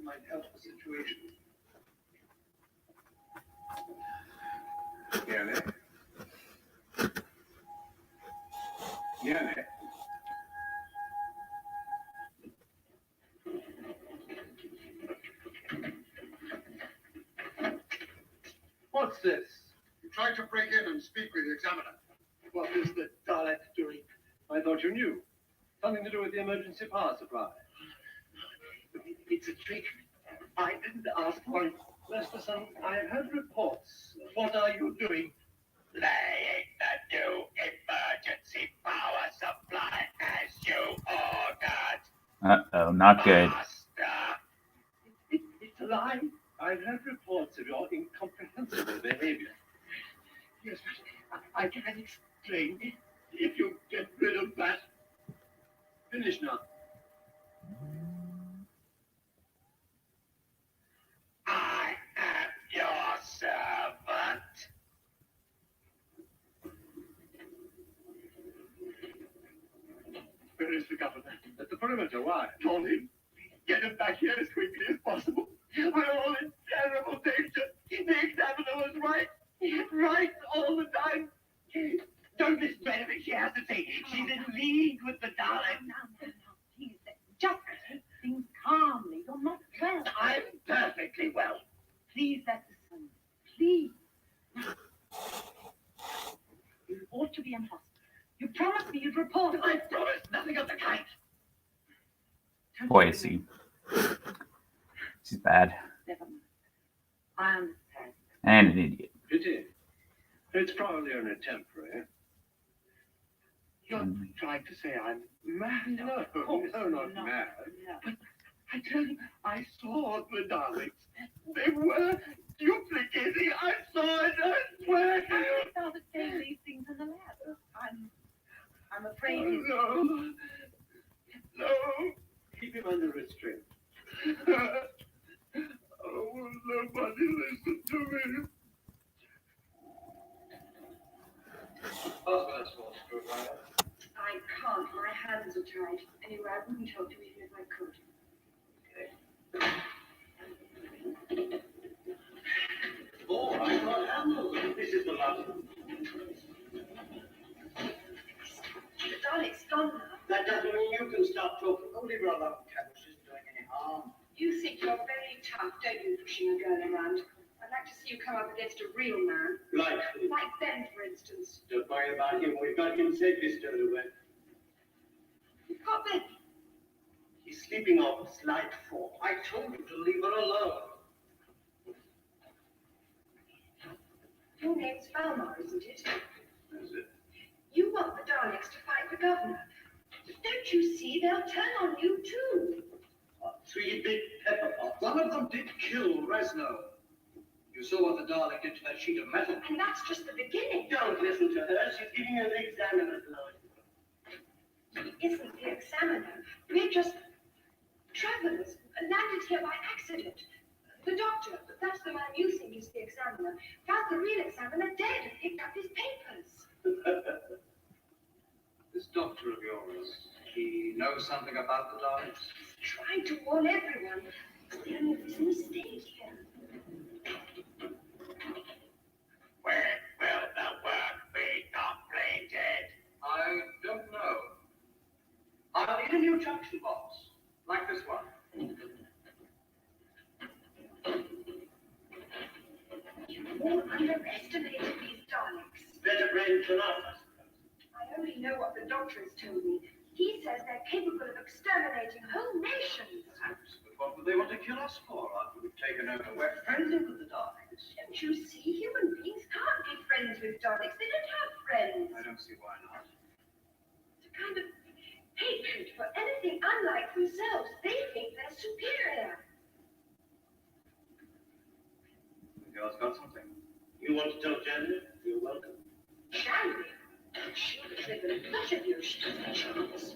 Might help the situation. Nearly. What's this? You tried to break in and speak with the examiner. What is the Dalek doing? I thought you knew. Something to do with the emergency power supply. It's a trick. I didn't ask for it. Lesterson, I've heard reports. What are you doing? Laying the new emergency power supply as you ordered. Uh-oh, not good. Master. It's a lie. I've heard reports of your incomprehensible behavior. Yes, but I can't explain it. If you get rid of that. Finish now. I am your servant. Where is the governor? At the perimeter. Why? Call him. Get him back here as quickly as possible. We're all in terrible danger. The examiner was right. Right all the time. Don't listen to anything she has to say. She's in league with the Daleks. No, please, just take things calmly. You're not well. I'm perfectly well. Please, Lesterson, please. You ought to be in hospital. You promised me you'd report. I promised nothing of the kind. Boy, is he. She's bad. Never mind. I understand. And an idiot. Pity. It's probably only temporary. You're trying to say I'm mad? No, not mad. No. But I tell you, I saw the Daleks. They were duplicating. I saw it. I swear to you. I started saying these things in the lab. I'm afraid he's... No. No. Keep him under restraint. Oh, will nobody listen to me? I can't. My hands are tied. Anyway, I wouldn't help you even if I could. Oh, I can't handle them. This is the last. The Dalek's gone now. That doesn't mean you can stop talking. Oh, leave her alone, Cadmus. She isn't doing any harm. You think you're very tough, don't you, pushing a girl around? I'd like to see you come up against a real man. Like Ben, for instance. Don't worry about him. We've got him safely stowed away. You've got Ben. He's sleeping off slide 4. I told you to leave her alone. Your name's Valmar, isn't it? Is it? You want the Daleks to fight the governor. Don't you see? They'll turn on you, too. 3 big pepper pots. One of them did kill Resno. You saw what the Dalek did to that sheet of metal. And that's just the beginning. Don't listen to her. She's giving you the examiner's line. He isn't the examiner. We're just arrived here by accident. The doctor, that's the man you think is the examiner, found the real examiner dead and picked up his papers. This doctor of yours, he knows something about the Daleks? He's trying to warn everyone. It's the only reason he stayed here. When will the work be completed? I don't know. I'll need a new junction box, like this one. You all underestimated these Daleks. Better brain than us. I only know what the doctor has told me. He says they're capable of exterminating whole nations. Perhaps, but what would they want to kill us for after we've taken over? We're friendly with the Daleks. Don't you see? Human beings can't be friends with Daleks. They don't have friends. I don't see why not. It's a kind of hatred for anything unlike themselves. They think they're superior. The girl's got something. You want to tell Janet? You're welcome. Shall we? She was living a lot of you. She has a chance.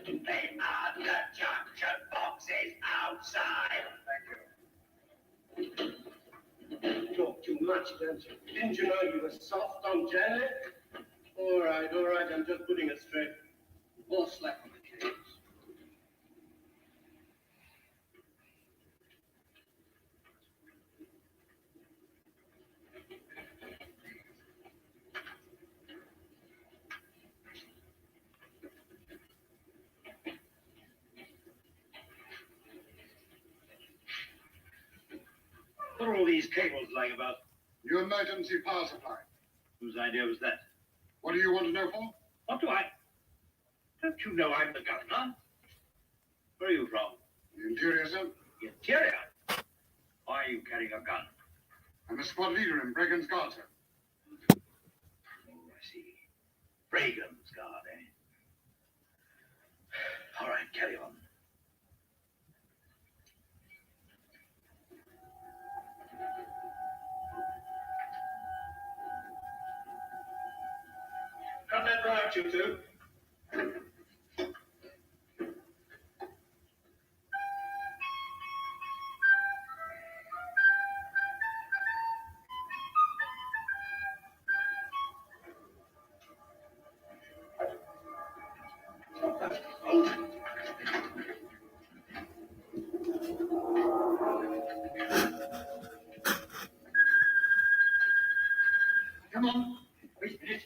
They are the junction boxes outside. Thank you. Talk too much, don't you? Didn't you know you were soft on Janet? All right, I'm just putting it straight. More slack on the case. What are all these cables lying about? New emergency power supply. Whose idea was that? What do you want to know for? What do I? Don't you know I'm the governor? Where are you from? The interior, sir. Interior? Why are you carrying a gun? I'm a squad leader in Bregan's Guard, sir. Oh, I see. Reagan's guard, eh? All right, carry on. Come that right, you two. Come on. Wait a minute.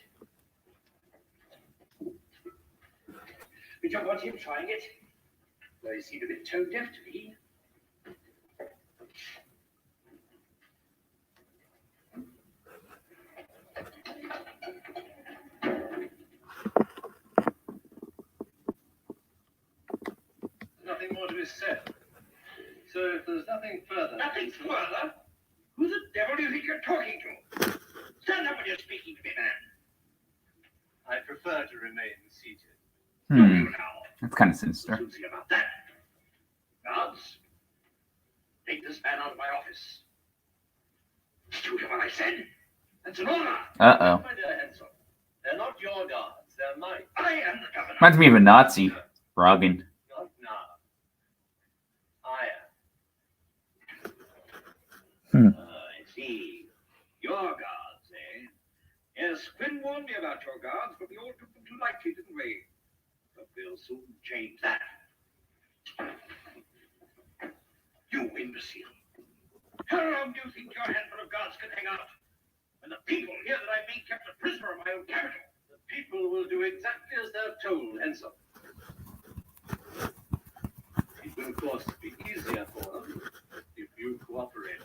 We don't want him trying it. Well, he seemed a bit tone deaf to me. Nothing more to be said. So if there's nothing further... Nothing further? Who the devil do you think you're talking to? Stand up when you're speaking to me, man. I prefer to remain seated. Do you now? That's kind of sinister. We'll see about that. Guards, take this man out of my office. Did you hear what I said? That's an order. Uh-oh. My dear Hansel, they're not your guards, they're mine. I am the governor. Reminds me of a Nazi. Rogan. Not now. I am. I see. Your guards, eh? Yes, Quinn warned me about your guards, but we all took them too lightly, didn't we? But we'll soon change that. You imbecile. How long do you think your handful of guards can hang out? When the people hear that I'm being kept a prisoner in my own capital. The people will do exactly as they're told, Hansel. It will, of course, be easier for them if you cooperate.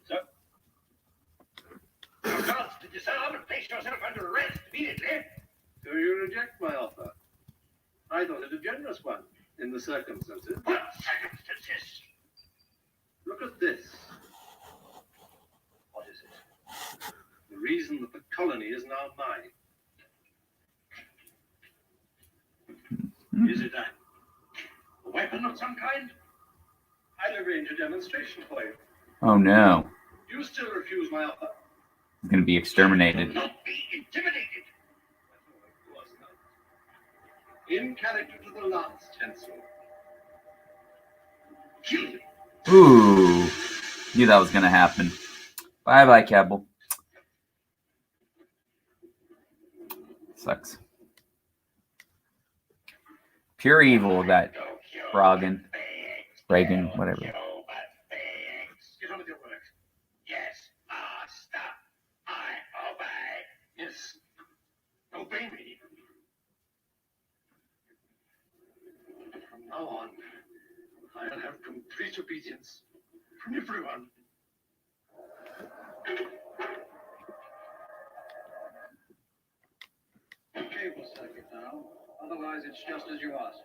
So, your guards to disarm and place yourself under arrest immediately. Do you reject my offer? I thought it a generous one in the circumstances. What circumstances? Look at this. What reason that the colony is now mine. Is it a weapon of some kind? I'd arrange a demonstration for you. Oh no. Do you still refuse my offer? He's going to be exterminated. Do not be intimidated. Of course not. In character to the last, Hensel. Kill me. Ooh. Knew that was going to happen. Bye-bye, Cabell. Sucks. Pure evil, that Reagan, whatever. Get on with your work. Yes, master. I obey. Yes. Obey me. From now on, I'll have complete obedience from everyone. Cable circuit now. Otherwise, it's just as you asked.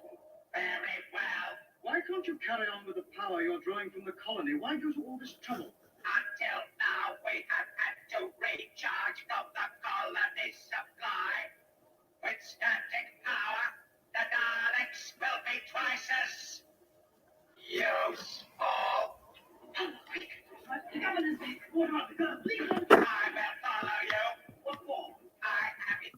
Very well. Why can't you carry on with the power you're drawing from the colony? Why go to all this trouble? Until now, we have had to recharge from the colony supply. With static power, the Daleks will be twice as useful. The governor's back. What about the governor? Please let I will follow you. What for? I have it.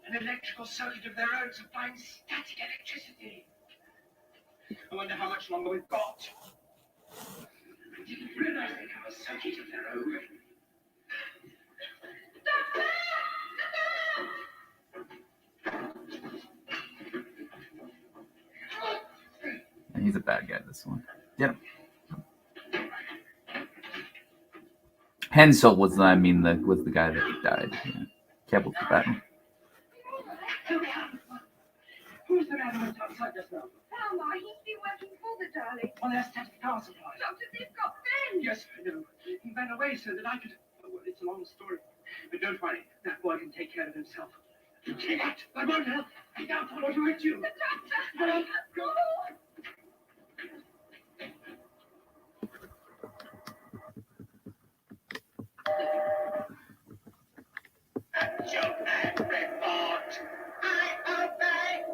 An electrical circuit of their own supplying static electricity. I wonder how much longer we've got. I didn't realize they have a circuit of their own. He's a bad guy, this one. Get him. Hensel was the guy that died. Yeah. Cabell's the bad one. Who's the man who went outside just now? Palmer, he's been working for the Daleks. On their static power supply. Doctor, they've got Ben. Yes, I know. He ran away so that I could... Oh, well, it's a long story. But don't worry. That boy can take care of himself. You can't. I won't help. I don't follow you with you. The doctor. No. Go. At your every report, I obey.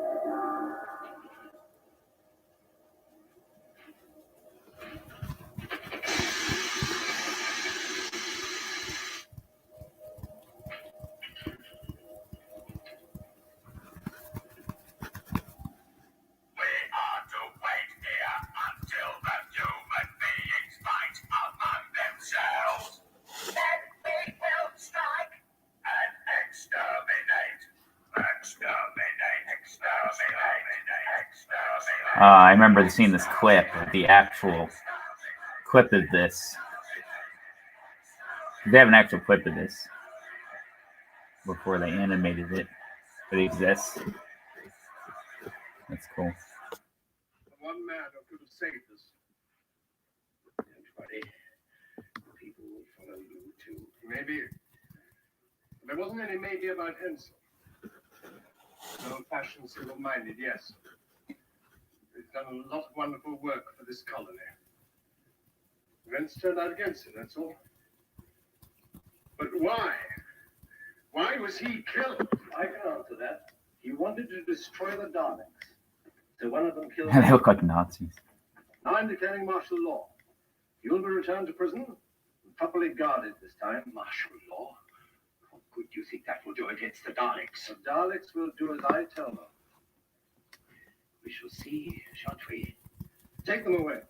We are to wait here until the human beings fight among themselves. Then we will strike and exterminate. I remember seeing this clip, the actual clip of this. They have an actual clip of this before they animated it. It exists. That's cool. One man who could have saved us. Don't worry. People will follow you too. Maybe. There wasn't any maybe about Hensel. An old-fashioned, single-minded, yes. He's done a lot of wonderful work for this colony. Events turned out against him, that's all. But why? Why was he killed? I can answer that. He wanted to destroy the Daleks. So one of them killed They him. look like Nazis. Now I'm declaring martial law. You'll be returned to prison, properly guarded this time. Martial law? How good do you think that will do against the Daleks? The Daleks will do as I tell them. We shall see, shan't we? Take them away.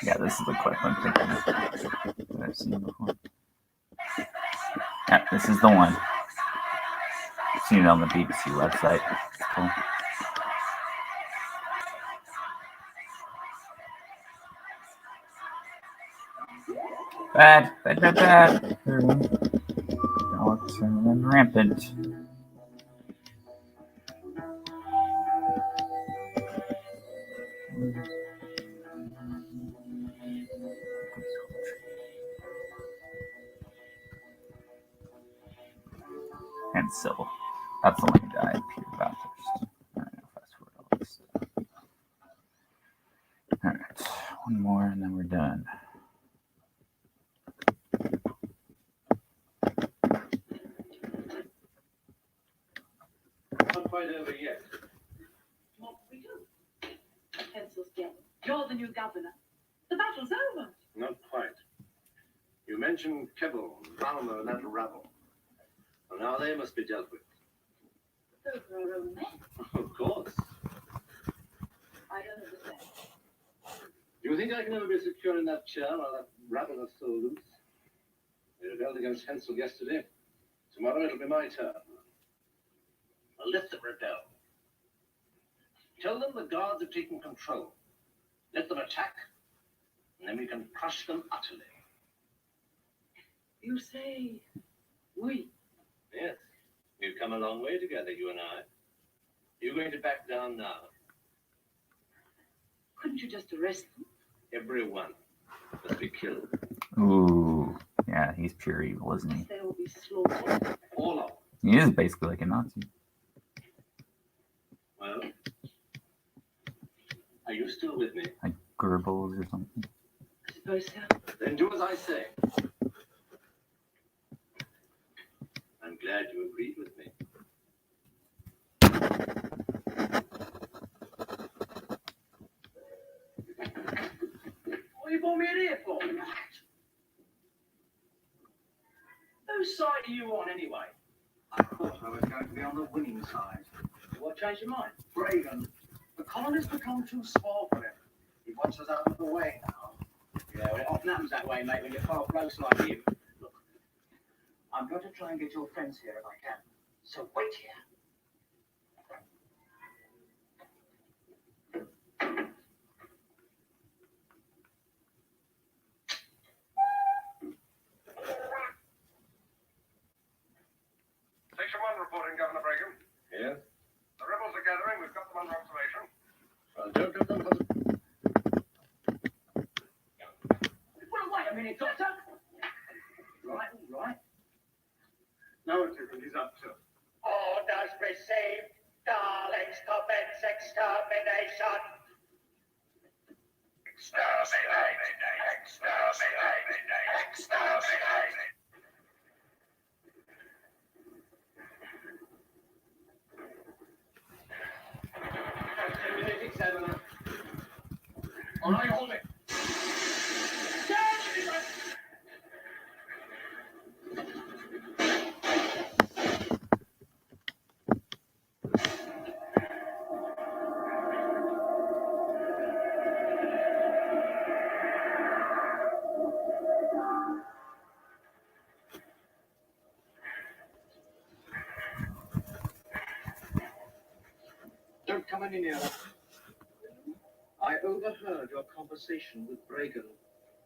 Yeah, this is a clip I'm thinking of that I've seen before. Yeah, this is the one. I've seen it on the BBC website. It's cool. Bad. Daleks running rampant. And so, that's the one guy, Peter Bathurst. Alright, now fast forward all this stuff. Alright, one more and then we're done. Not quite over yet. What do we do? Pencils down. You're the new governor. The battle's over. Not quite. You mentioned Kebble, Brownlow, and that rabble. Well, now they must be dealt with. Those are our own men. Of course. I don't understand. Do you think I can ever be secure in that chair while that rabble is still loose? They rebelled against Hensel yesterday. Tomorrow it'll be my turn. Well, let them rebel. Tell them the guards have taken control. Let them attack, and then we can crush them utterly. You say we. Yes, we've come a long way together, you and I. You're going to back down now. Couldn't you just arrest them? Everyone must be killed. Ooh. Yeah, he's pure evil, isn't he? They'll be slaughtered. All of them. He is basically like a Nazi. Well, are you still with me? Like Goebbels or something. I suppose so. Then do as I say. I'm glad you agreed with me. What you brought me in here for? Whose side are you on anyway? I thought I was going to be on the winning side. What changed your mind? Reagan, the colonies become too small for him. He wants us out of the way now. Yeah, well, it often happens that way, mate, when you're far close like you. Look, I'm going to try and get your friends here if I can. So wait here. Section 1 reporting, Governor Brigham. Yes? The rebels are gathering. We've got them under observation. Well, don't let them... Well, wait a minute, Doctor. Right, all right. Now what do you think he's up to? Orders received. Daleks commence extermination. Exterminate! Exterminate! Exterminate! All right, hold it. Don't come any nearer. I overheard your conversation with Reagan.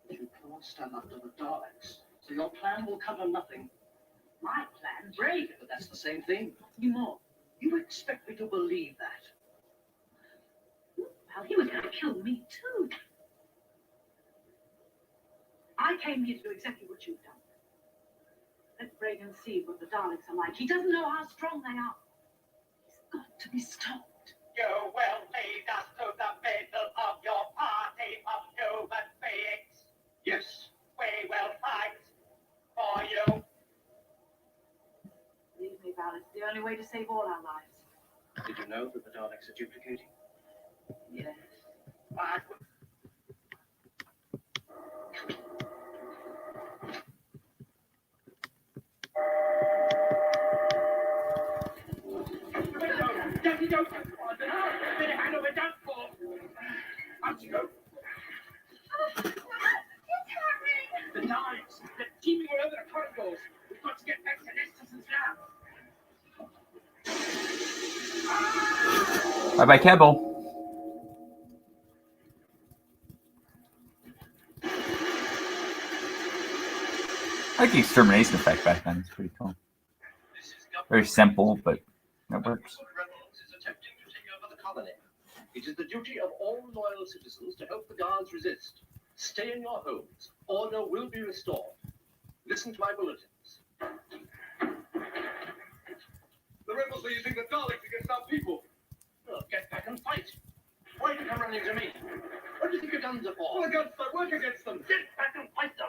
You can't stand up to the Daleks, so your plan will come to nothing. My plan, Reagan. But that's the same thing. You more. You expect me to believe that? Well, he was going to kill me too. I came here to do exactly what you've done. Let Reagan see what the Daleks are like. He doesn't know how strong they are. He's got to be stopped. You will lead us to the middle of your party of human beings. Yes. We will fight for you. Believe me, Val, it's the only way to save all our lives. Did you know that the Daleks are duplicating? Yes. But Don't. Get a hand over that for. Out you go. The Daleks, they're keeping all over the corridors. We've got to get back to Nestor's now. Bye bye, Kebble. like the extermination effect back then. It's pretty cool. Very simple, but that works. Rebels is attempting to take over the colony. It is the duty of all loyal citizens to help the guards resist. Stay in your homes. Order will be restored. Listen to my bulletins. The rebels are using the Daleks against our people. Well, get back and fight. Why do you come running to me? What do you think your guns are for? All the guns that work against them. Get back and fight them.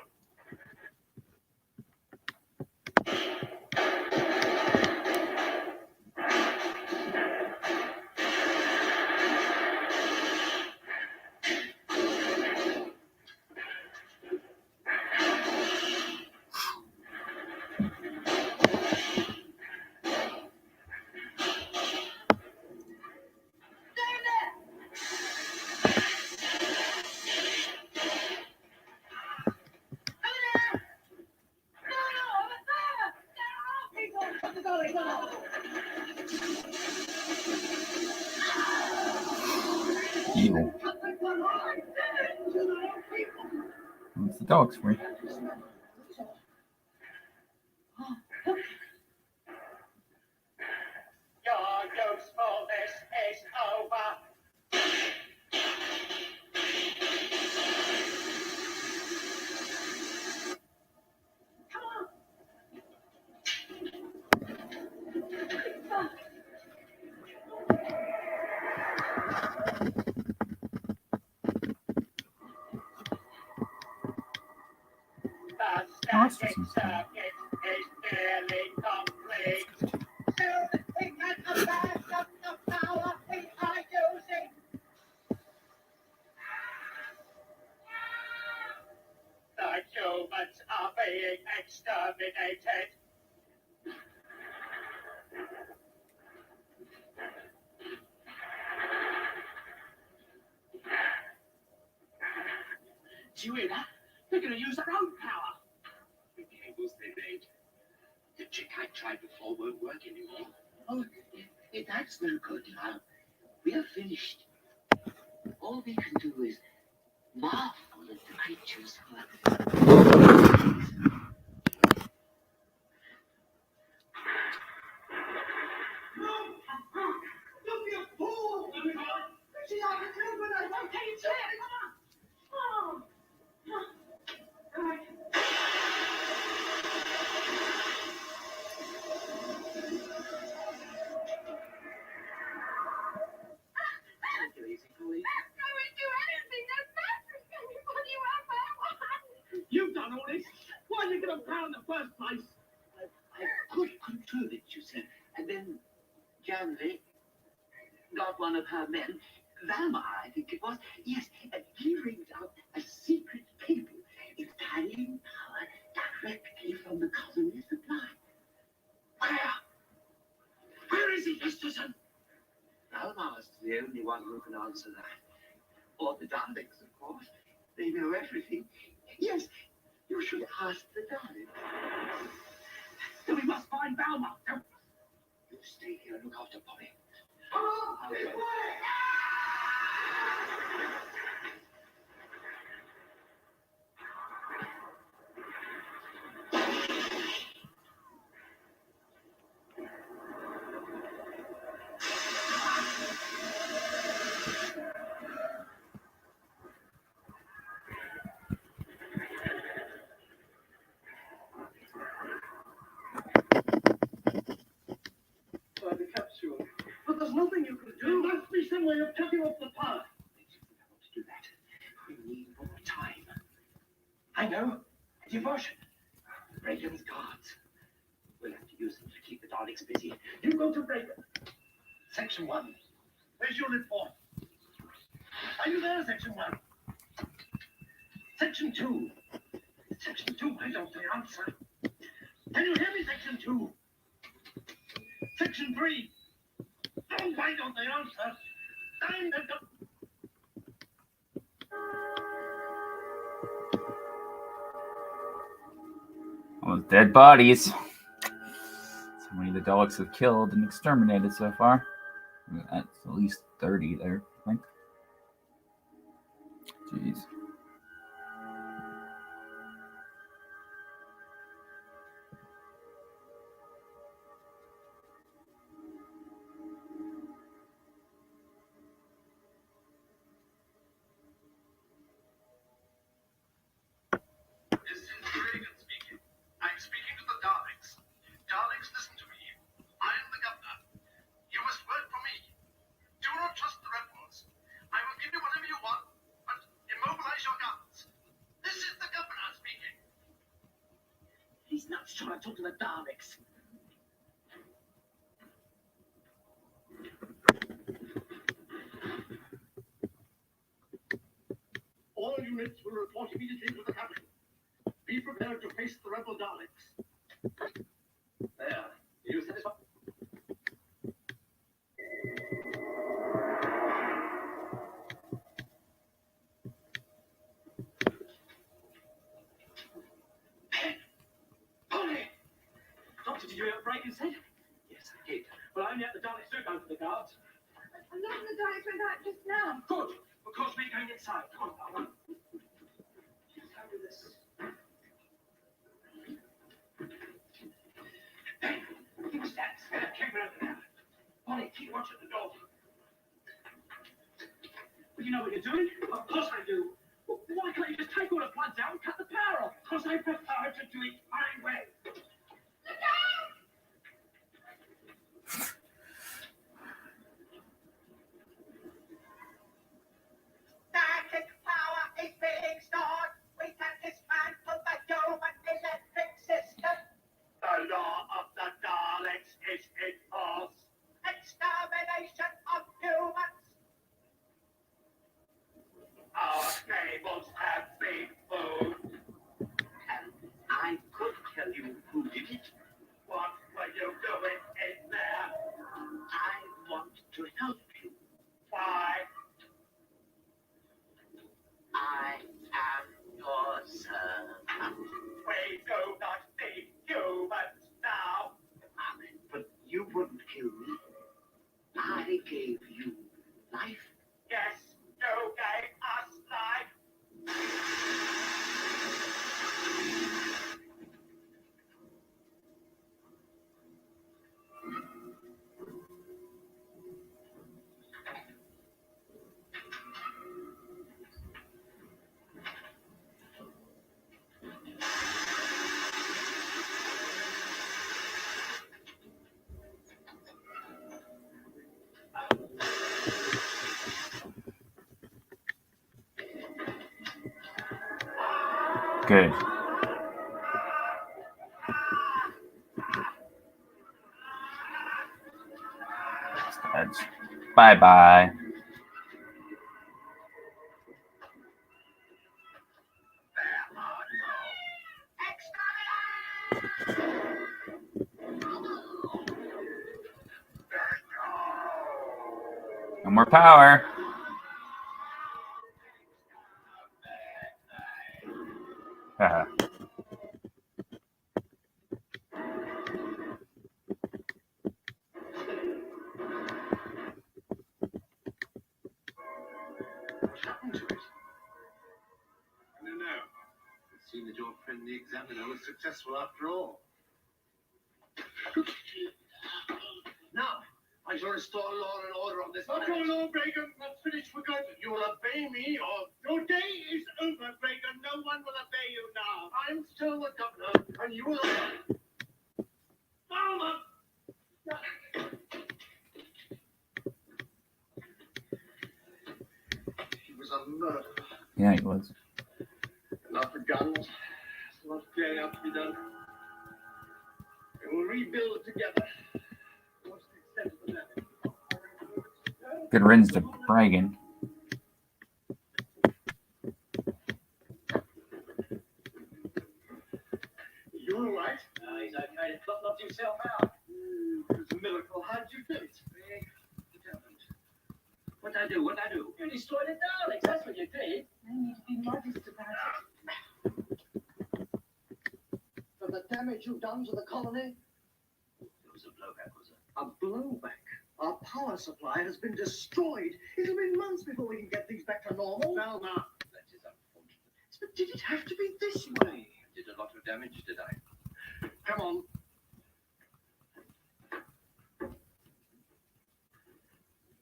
Evil. It's the dogs for you. Your usefulness is over. The static circuit is nearly complete. Soon we can abandon the power we are using. The humans are being exterminated. Do you hear that? They're going to use their own power. The cables they made. The trick I tried before won't work anymore. Oh, if that's no good now, we are finished. All we can do is marvel at the creatures who are... Don't be a fool! She's out of the I won't take it. Come on! You've done all this. Why did you get a power in the first place? I could control it, you said. And then Janley got one of her men, Valmar, I think it was. Yes, and he rings out a secret cable. It's carrying power directly from the colony supply. Where is he, Christensen? Valmar's the only one who can answer that. Or the Daleks, of course. They know everything. Yes, you should ask the Daleks. So we must find Valmar. No. You stay here and look after Bobby. By the capsule. But there's nothing you can do. There must be some way of cutting off the power. To do that, we need more time. I know. Devotion. Reagan's guards. We'll have to use them to keep the Daleks busy. You go to Reagan. Section 1. Where's your report? Are you there, Section 1? Section 2. Section 2, I don't answer. Can you hear me, Section 2? Section 3. Oh, why don't they answer? I'm the... All those dead bodies. So many of the Daleks have killed and exterminated so far. That's at least 30 there, I think. Jeez. I talk to the Daleks. All units will report immediately to the capital. Be prepared to face the rebel Daleks. There. You satisfied? Polly! Doctor, did you hear what Bracken said? Yes, I did. Well, I only had the Daleks do go for the guards. A lot of the Daleks went out just now. Good, because we're going inside. Come on, Paula. Let's go with this. Hey, who's that? Keep it over there. Polly, keep watching the door. Well, you know what you're doing? Of course I do. Well, why can't you just take all the plugs out and cut the power off? Because I prefer to do it my way. Static power is being stored. We can dismantle the human electric system. The law of the Daleks is in force. Extermination of humans. Our cables have been moved. And I could tell you who did it. What were you doing in there? I want to help you. Why? I am your servant. We do not need humans now. But you wouldn't kill me. I gave you life. Yes, you gave us life. Good. Bye bye. No more power. Haha. What happened to it? I don't know. It seemed that your friend the examiner was successful after all. Now, I shall restore law and order on this planet. Not all, Reagan. That's finished for good. You'll obey me or your day is over, Reagan. No one will obey you now. I'm still the governor, and you will... Farmer! He was a murderer. Yeah, he was. Not the guns. There's a lot of clearing up to be done. We will rebuild it together. What's the extent of the damage? Good riddance to Bragan. You're all right. He's okay to knock himself out. It's a miracle. How did you do it? What'd I do? What'd I do? You destroyed the Daleks. That's what you did. No need to be modest about it. For the damage you've done to the colony? It was a blowback, was it? A blowback. Our power supply has been destroyed. It'll be months before we can get things back to normal. Velma. That is unfortunate. But did it have to be this way? I did a lot of damage, did I? Come on.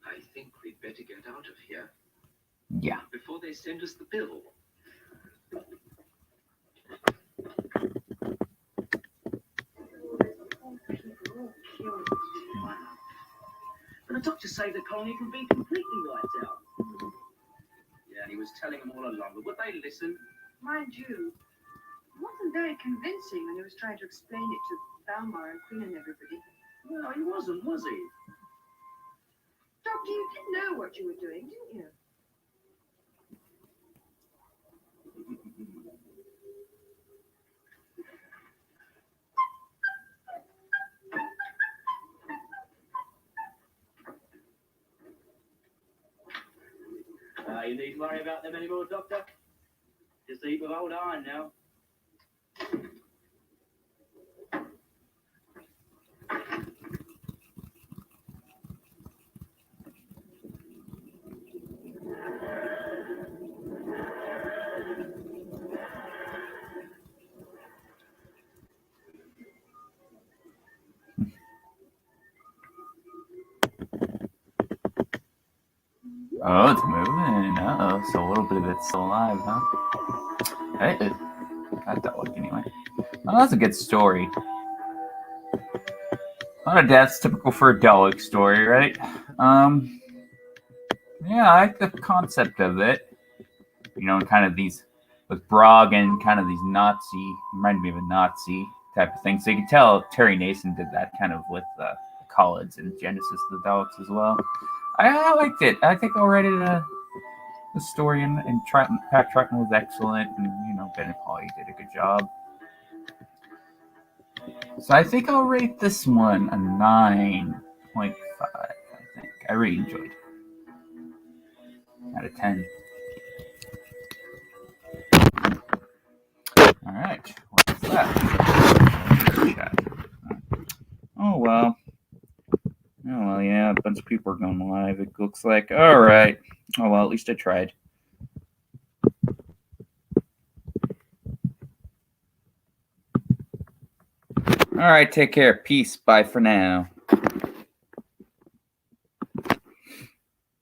I think we'd better get out of here Yeah. before they send us the bill. But the doctors say the colony can be completely wiped out. Yeah, and he was telling them all along, but would they listen? Mind you, it wasn't wasn't very convincing when he was trying to explain it to Balmar and Queen and everybody. Well, he wasn't, was he? Doctor, you did know what you were doing, didn't you? You need to worry about them anymore, Doctor. Just eat with old iron now. Oh, it's moving. Oh, so a little bit of it's still alive, huh? Hey, got that look anyway. Oh, that's a good story. A lot of deaths, typical for a Dalek story, right? Yeah, I like the concept of it. You know, kind of these with Brog and kind of these Nazi, reminded me of a Nazi type of thing. So you can tell Terry Nason did that kind of with Collins and Genesis of the Daleks as well. I liked it. I think already the story and Pat Troughton was excellent, and you know Ben and Pauly did a good job. So I think I'll rate this one a 9.5. I think I really enjoyed it. Out of 10. All right, what's that? Oh well. Oh well, yeah, a bunch of people are going live. It looks like. All right. Oh well, at least I tried. All right, take care. Peace. Bye for now.